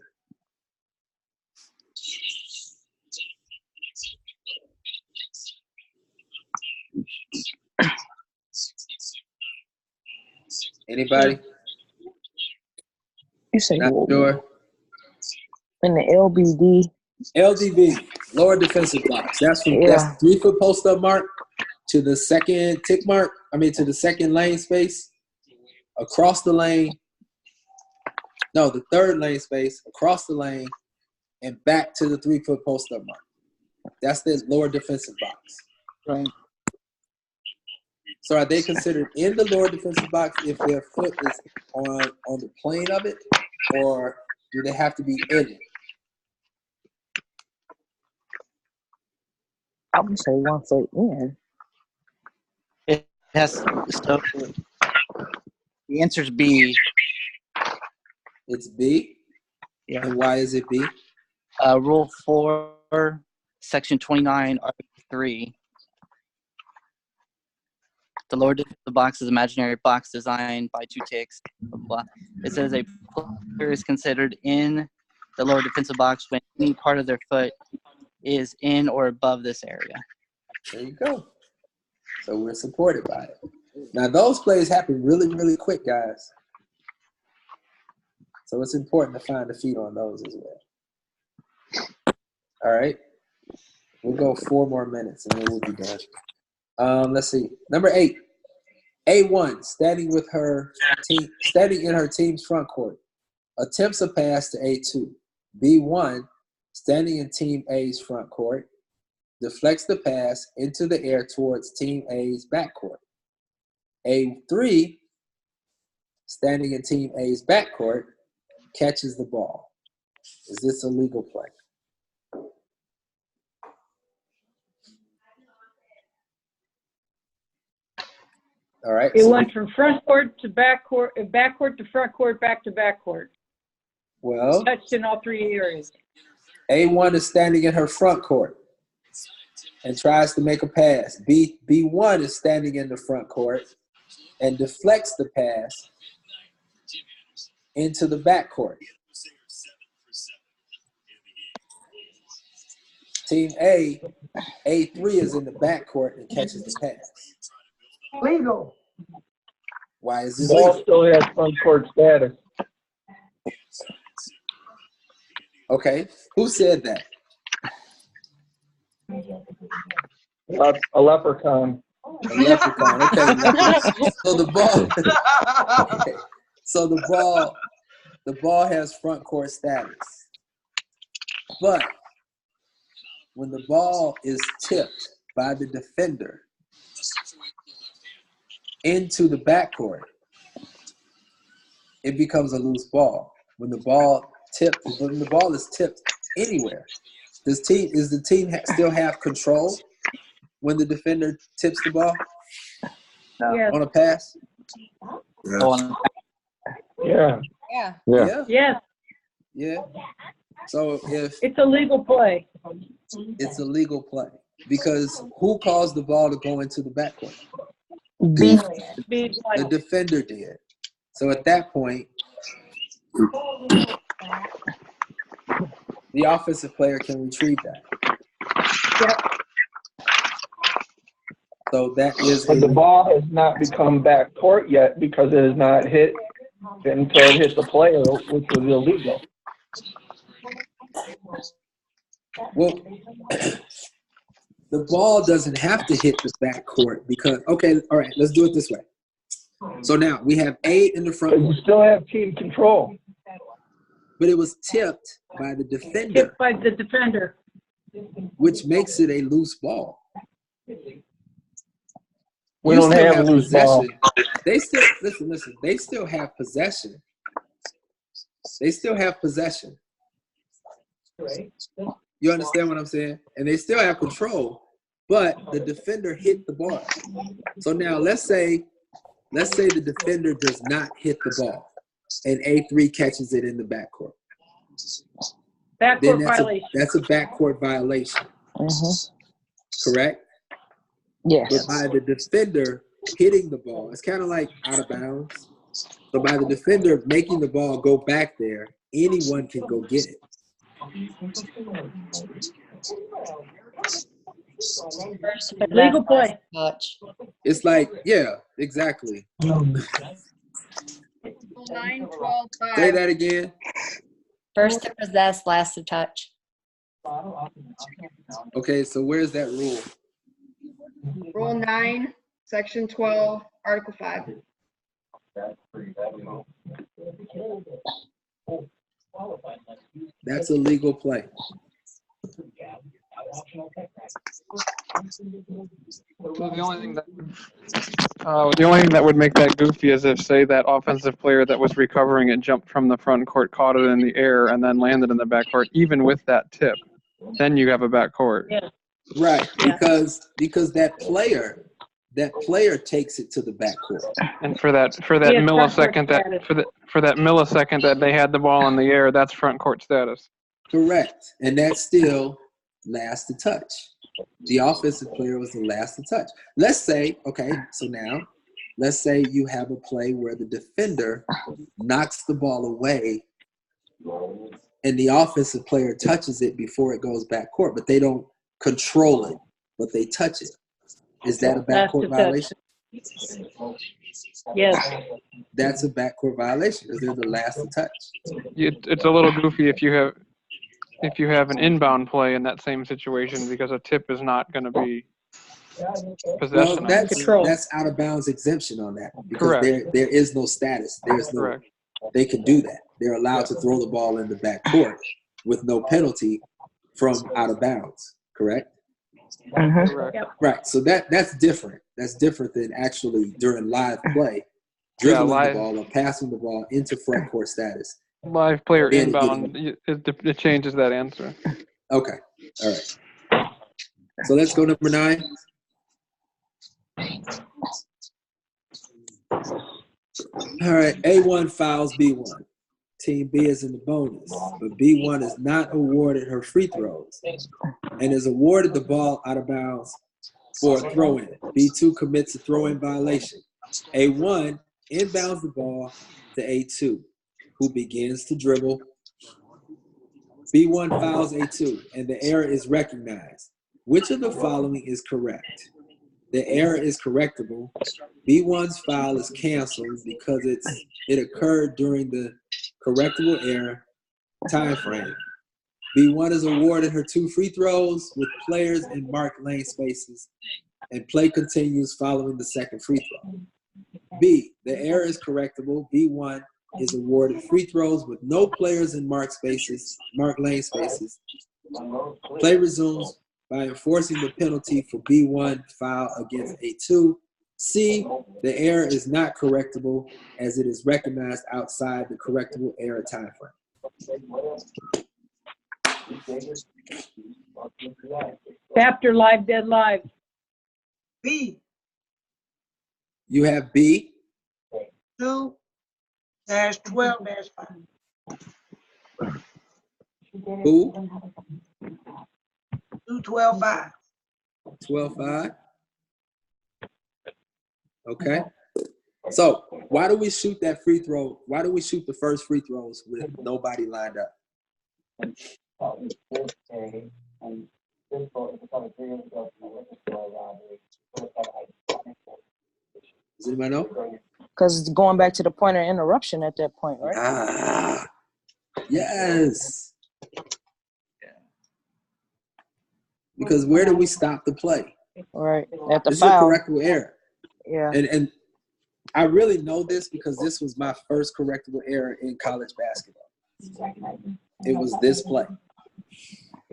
Anybody? You say Not sure. in the LBD. LDB, lower defensive box. That's from that's 3 foot post up mark to the second tick mark. To the second lane space, across the lane. No, the third lane space, across the lane, and back to the 3 foot post up mark. That's the lower defensive box. Right. So are they considered in the lower defensive box if their foot is on the plane of it, or do they have to be in it? I would say 1 foot in. It has, so the answer is B. It's B? Yeah. And why is it B? Rule 4, Section 29, Article 3. The lower defensive box is an imaginary box designed by 2 ticks. Blah, blah. It says a player is considered in the lower defensive box when any part of their foot is in or above this area. There you go. So we're supported by it. Now, those plays happen really, really quick, guys. So it's important to find the feet on those as well. All right. We'll go 4 more minutes and then we'll be done. Let's see. Number 8. A1, standing in her team's front court, attempts a pass to A2. B1, standing in Team A's front court, deflects the pass into the air towards Team A's backcourt. A3, standing in Team A's backcourt, catches the ball. Is this a legal play? All right. It went from front court to back court, back court to front court, back to back court. Well, Touched in all 3 areas. A1 is standing in her front court and tries to make a pass. B1 is standing in the front court and deflects the pass into the back court. Team A, A3 is in the back court and catches the pass. Legal. Why is this Ball legal? still has front court status. Okay, who said that? A leprechaun. A leprechaun. Okay, leprechaun. So the ball. Okay. So the ball has front court status. But when the ball is tipped by the defender into the backcourt, it becomes a loose ball. When the ball is tipped anywhere, does the team still have control when the defender tips the ball on a pass? Yeah. Yeah. Yeah. Yes. Yeah. So if It's a legal play. it's a legal play, because who caused the ball to go into the backcourt? The defender did. So at that point, the offensive player can retrieve that. Yep. So that is. But the ball has not become back court yet because it is not hit until it hits the player, which was illegal. Well, the ball doesn't have to hit the backcourt because, okay, all right, let's do it this way. So now we have A in the front court. You still have team control. But it was tipped by the defender. Tipped by the defender. Which makes it a loose ball. We don't have loose ball. They still, listen, they still have possession. They still have possession. You understand what I'm saying? And they still have control, but the defender hit the ball. So now let's say the defender does not hit the ball and A3 catches it in the backcourt. Backcourt violation. That's a backcourt violation. Correct? Yes. But by the defender hitting the ball, it's kind of like out of bounds. So by the defender making the ball go back there, anyone can go get it. Legal play. It's like, yeah, exactly. 9, 12, 5. Say that again. First to possess, last to touch. Okay, so where's that rule? Rule 9, Section 12, Article 5. That's a legal play. So the only thing that would make that goofy is if, say, that offensive player that was recovering it jumped from the front court, caught it in the air, and then landed in the back court, even with that tip. Then you have a back court. Yeah. Right, because that player takes it to the back court. And for that millisecond that they had the ball in the air, that's front court status. Correct, and that's still last to touch. The offensive player was the last to touch. Let's say, okay, so now let's say you have a play where the defender knocks the ball away and the offensive player touches it before it goes back court, but they don't control it, but they touch it. Is that a backcourt violation? Yes. That's a backcourt violation because they're the last to touch. It's a little goofy if you have an inbound play in that same situation because a tip is not going to be possession. Well, that's out of bounds exemption on that because Correct. there is no status. There's no. Correct. They can do that. They're allowed to throw the ball in the back court with no penalty from out of bounds. Correct. Correct. Right. So that's different. That's different than actually during live play, dribbling the ball or passing the ball into front court status. Live player inbound, it changes that answer. Okay. All right. So let's go number 9. All right. A1 fouls B1. Team B is in the bonus, but B1 is not awarded her free throws and is awarded the ball out of bounds for a throw-in. B2 commits a throw-in violation. A1 inbounds the ball to A2, who begins to dribble. B1 fouls A2, and the error is recognized. Which of the following is correct? The error is correctable. B1's foul is canceled because it occurred during the correctable error time frame. B1 is awarded her 2 free throws with players in marked lane spaces, and play continues following the second free throw. B, the error is correctable. B1 is awarded free throws with no players in marked lane spaces. Play resumes by enforcing the penalty for B1 foul against A2. C, the error is not correctable as it is recognized outside the correctable error time frame. Chapter Live, Dead Live. B. You have B. 2-12-5. Who? 2-12-5. 12-5. Okay. So why do we shoot that free throw? Why do we shoot the first free throws with nobody lined up? Does anybody know? Because it's going back to the point of interruption at that point, right? Ah, yes. Because where do we stop the play? Right. At the This foul. is a correctable error. Yeah. And I really know this because this was my first correctable error in college basketball. It was this play.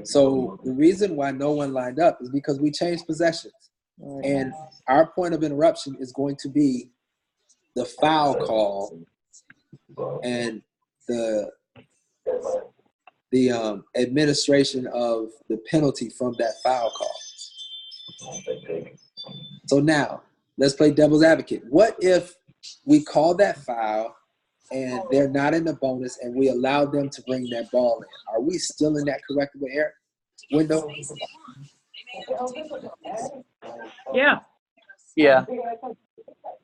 So the reason why no one lined up is because we changed possessions. And our point of interruption is going to be the foul call and the administration of the penalty from that foul call. So now, let's play devil's advocate. What if we call that foul and they're not in the bonus and we allow them to bring that ball in? Are we still in that correctable error window? Yeah. Yeah.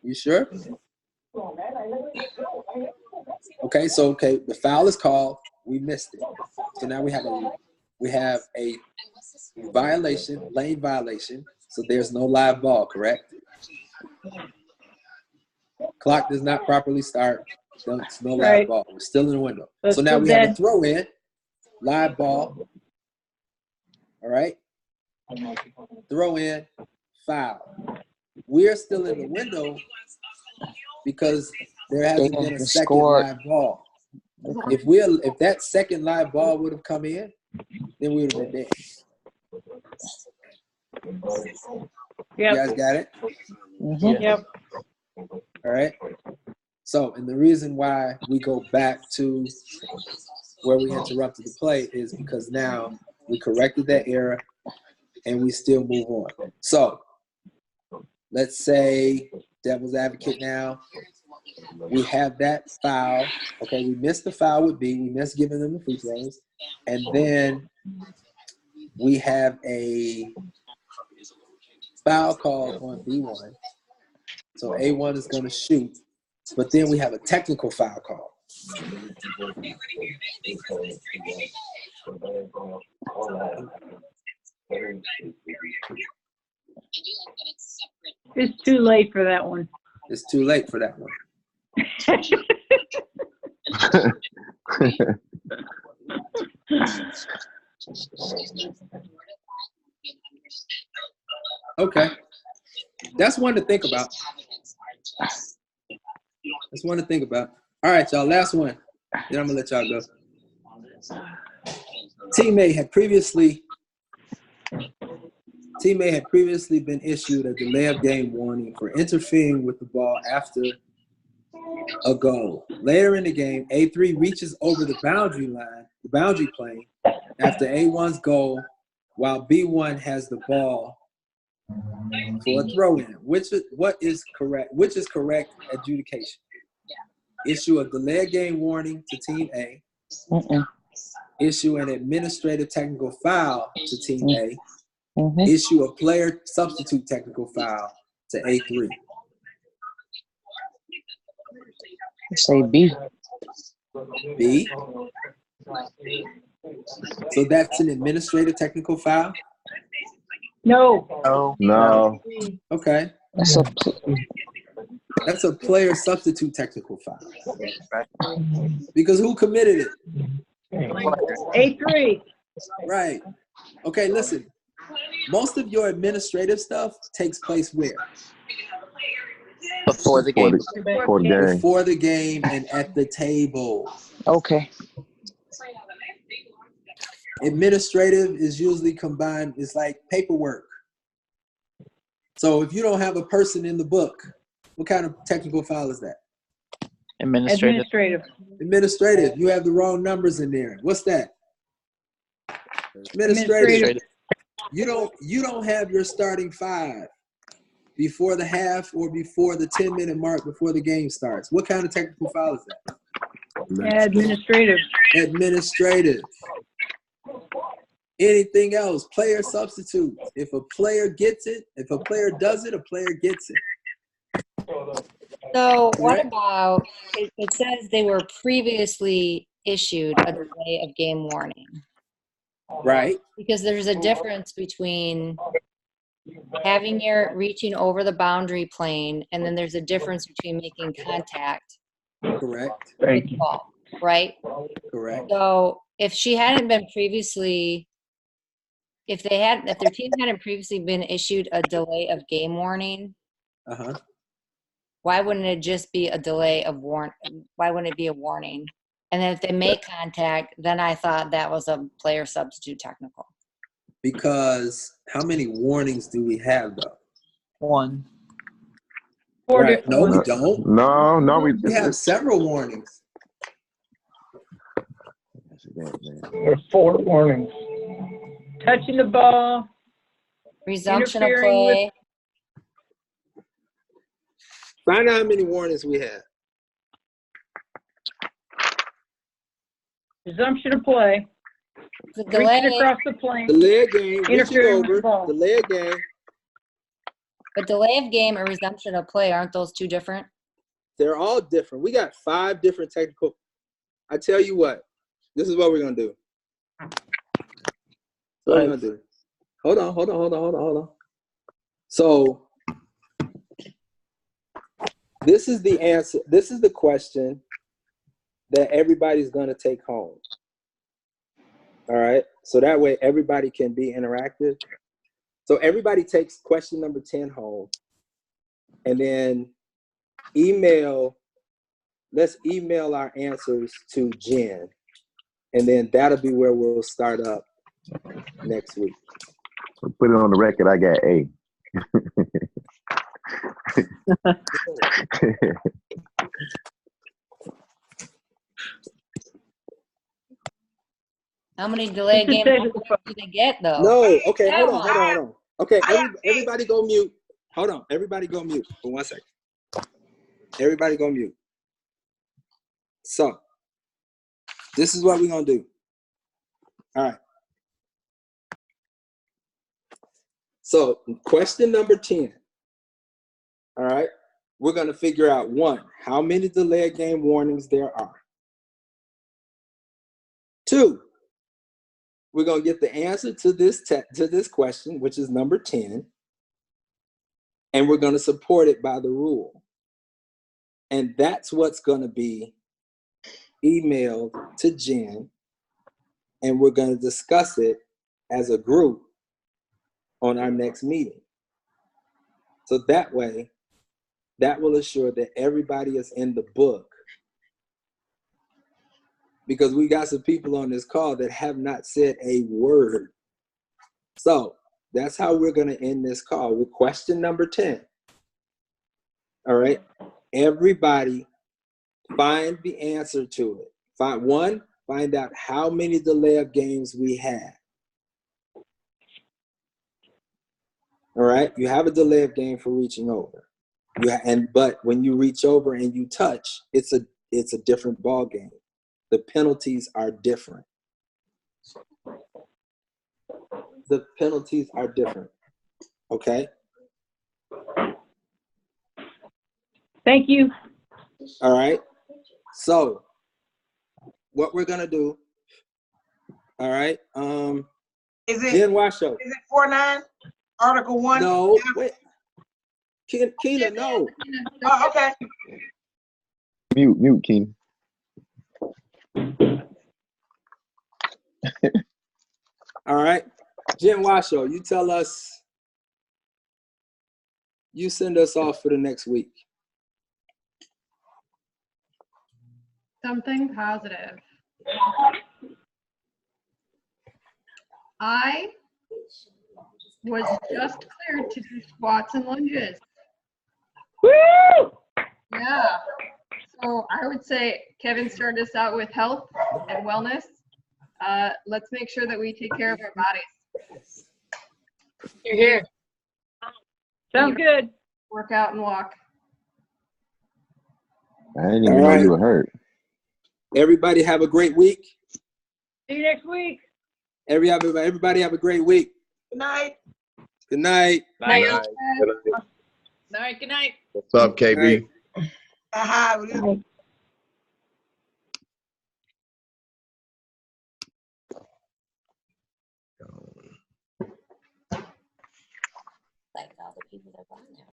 You sure? Okay, so the foul is called. We missed it. So now we have a violation, lane violation. So there's no live ball, correct? Clock does not properly start. There's no live ball. We're still in the window. So now we have a throw in, live ball. All right? Throw in, foul. We're still in the window because there hasn't been a second live ball. If that second live ball would have come in, then we would have been dead. Yep. You guys got it? Mm-hmm. Yep. All right. So, and the reason why we go back to where we interrupted the play is because now we corrected that error and we still move on. So, let's say devil's advocate now. We have that foul. Okay, we missed the foul with B. We missed giving them the free throws. And then we have a foul call on B1. So A1 is going to shoot. But then we have a technical foul call. It's too late for that one. It's too late for that one. Okay. That's one to think about. That's one to think about. All right, y'all. Last one. Then I'm going to let y'all go. Teammate had previously been issued a delay of game warning for interfering with the ball after a goal. Later in the game, A3 reaches over the boundary plane after A1's goal, while B1 has the ball for a throw-in. Which is correct adjudication? issue a delay of game warning to Team A, issue an administrative technical foul to Team A, issue a player substitute technical foul to A3. Say B. B. So that's an administrative technical foul? No. No. Okay. That's a player substitute technical foul. Because who committed it? A3. Right. Okay, listen. Most of your administrative stuff takes place where? Before the game. Before the game. Before the game and at the table. Okay. Administrative is usually combined, it's like paperwork. So if you don't have a person in the book, what kind of technical foul is that? Administrative. Administrative. You have the wrong numbers in there. What's that? Administrative. You don't have your starting five before the half or before the 10-minute mark before the game starts. What kind of technical foul is that? Administrative. Administrative. Anything else? Player substitute. If a player gets it, if a player does it, a player gets it. So what about, it says they were previously issued a delay of game warning. Right. Because there's a difference between having your reaching over the boundary plane, and then there's a difference between making contact. Correct. With the ball, right? Correct. So if she hadn't been previously, if their team hadn't previously been issued a delay of game warning, why wouldn't it just be a delay of why wouldn't it be a warning? And then if they make contact, then I thought that was a player substitute technical. Because how many warnings do we have though? One. Right. No, we don't. No, we have several warnings. There's 4 warnings. Touching the ball. Resumption of interfering play. Find out how many warnings we have. Resumption of play. The delay. Reaching across the plane. Delay of game. Reaching Interfering with the over. ball. Delay of game. But delay of game and resumption of play, aren't those two different? They're all different. We got 5 different technical. I tell you what. This is what we're gonna do. What we're gonna do. Hold on. So this is the answer. This is the question that everybody's gonna take home. All right. So that way everybody can be interactive. So everybody takes question number 10 home, and then let's email our answers to Jen, and then that'll be where we'll start up next week. So put it on the record, I got A. How many delay game do they get though? No, okay, hold on. Okay, everybody go mute. Hold on, everybody go mute for 1 second. Everybody go mute. So, this is what we're gonna do. All right. So, question number 10. All right. We're gonna figure out 1, how many delay game warnings there are. 2, we're going to get the answer to this question, which is number 10, and we're going to support it by the rule. And that's what's going to be emailed to Jen, and we're going to discuss it as a group on our next meeting. So that way, that will assure that everybody is in the book, because we got some people on this call that have not said a word. So that's how we're going to end this call with question number 10. All right. Everybody find the answer to it. Find out how many delay of games we have. All right. You have a delay of game for reaching over. But when you reach over and you touch, it's it's a different ball game. The penalties are different. The penalties are different. Okay? Thank you. All right? So, what we're going to do, all right? Is it Jen Washoe. Is it 4-9? Article 1? No, wait. Keena, no. Oh, okay. Mute, Keenan. All right. Jen Washoe, you tell us, you send us off for the next week. Something positive. I was just cleared to do squats and lunges. Woo! Yeah. So I would say Kevin started us out with health and wellness. Let's make sure that we take care of our bodies. You're here. Sounds good. Work out and walk. I didn't even know you were hurt. Everybody have a great week. See you next week. Everybody have a great week. Good night. Good night. Bye. Good night. All right, good night. What's up, KB? Aha. Like all the people that brought there.